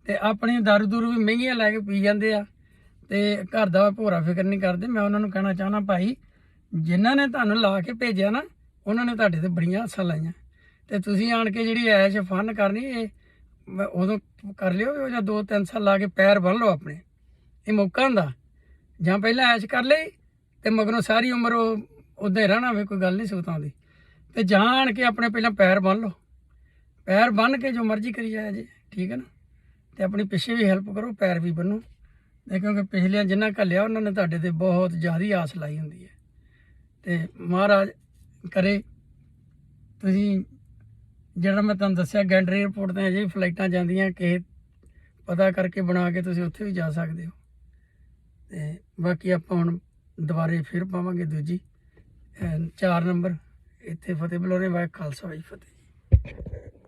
A: ਤੇ ਆਪਣੀ ਦਾਰੂ ਦੂਰੂ ਵੀ ਮਹਿੰਗੀਆਂ ਲੈ ਕੇ ਪੀ ਜਾਂਦੇ ਆ, ਤੇ ਘਰ ਦਾ ਭੋਰਾ ਫਿਕਰ ਨਹੀਂ ਕਰਦੇ। ਮੈਂ ਉਹਨਾਂ ਨੂੰ ਕਹਿਣਾ ਚਾਹੁੰਦਾ ਭਾਈ, ਜਿਨ੍ਹਾਂ ਨੇ ਤੁਹਾਨੂੰ ਲਾ ਕੇ ਭੇਜਿਆ ਨਾ, ਉਹਨਾਂ ਨੇ ਤੁਹਾਡੇ ਤੇ ਬੜੀਆਂ ਆਸਾਂ ਲਾਈਆਂ, ਤੇ ਤੁਸੀਂ ਆਣ ਕੇ ਜਿਹੜੀ ਐਸ਼ ਫਨ ਕਰਨੀ ਇਹ ਉਦੋਂ ਕਰ ਲਿਓ ਉਹ ਜਾਂ 2-3 ਸਾਲ ਲਾ ਕੇ ਪੈਰ ਬੰਨ ਲਓ ਆਪਣੇ। ਇਹ ਮੌਕਾ ਹੁੰਦਾ, ਜਾਂ ਪਹਿਲਾਂ ਐਸ਼ ਕਰ ਲਈ ਤੇ ਮਗਰੋਂ ਸਾਰੀ ਉਮਰ ਉਹ ਉੱਦਾਂ ਹੀ ਰਹਿਣਾ ਹੋਵੇ, ਕੋਈ ਗੱਲ ਨਹੀਂ ਸੁਤ ਆਉਂਦੀ। ਤੇ ਜਾਂ ਆਣ ਕੇ ਆਪਣੇ ਪਹਿਲਾਂ ਪੈਰ ਬੰਨ ਲਓ, ਪੈਰ ਬੰਨ ਕੇ ਜੋ ਮਰਜ਼ੀ ਕਰੀ ਜਾਇਆ ਜੇ, ਠੀਕ ਹੈ ਨਾ। ਤੇ ਆਪਣੀ ਪਿੱਛੇ ਵੀ ਹੈਲਪ ਕਰੋ, ਪੈਰ ਵੀ ਬੰਨੋ, ਕਿਉਂਕਿ ਪਿਛਲਿਆਂ ਜਿੰਨਾ ਘੱਲਿਆ ਉਹਨਾਂ ਨੇ ਤੁਹਾਡੇ ਤੇ ਬਹੁਤ ਜ਼ਿਆਦਾ ਆਸ ਲਾਈ ਹੁੰਦੀ ਹੈ। ਤੇ ਮਹਾਰਾਜ ਕਰੇ ਤੁਸੀਂ ਜਿਹੜਾ ਮੈਂ ਤੁਹਾਨੂੰ ਦੱਸਿਆ ਗੈਂਡਰੀ ਏਅਰਪੋਰਟ 'ਤੇ ਅਜੇ ਫਲਾਈਟਾਂ ਜਾਂਦੀਆਂ, ਕਿਸੇ ਪਤਾ ਕਰਕੇ ਬਣਾ ਕੇ ਤੁਸੀਂ ਉੱਥੇ ਵੀ ਜਾ ਸਕਦੇ ਹੋ। ਤੇ ਬਾਕੀ ਆਪਾਂ ਹੁਣ ਦੁਬਾਰੇ ਫਿਰ ਪਾਵਾਂਗੇ ਦੂਜੀ 4 ਨੰਬਰ ਇੱਥੇ ਫਤਿਹ ਬਲੋਰੇ ਵਾਹਿ ਖਾਲਸਾ ਵਾਹਿ ਫਤਿਹ।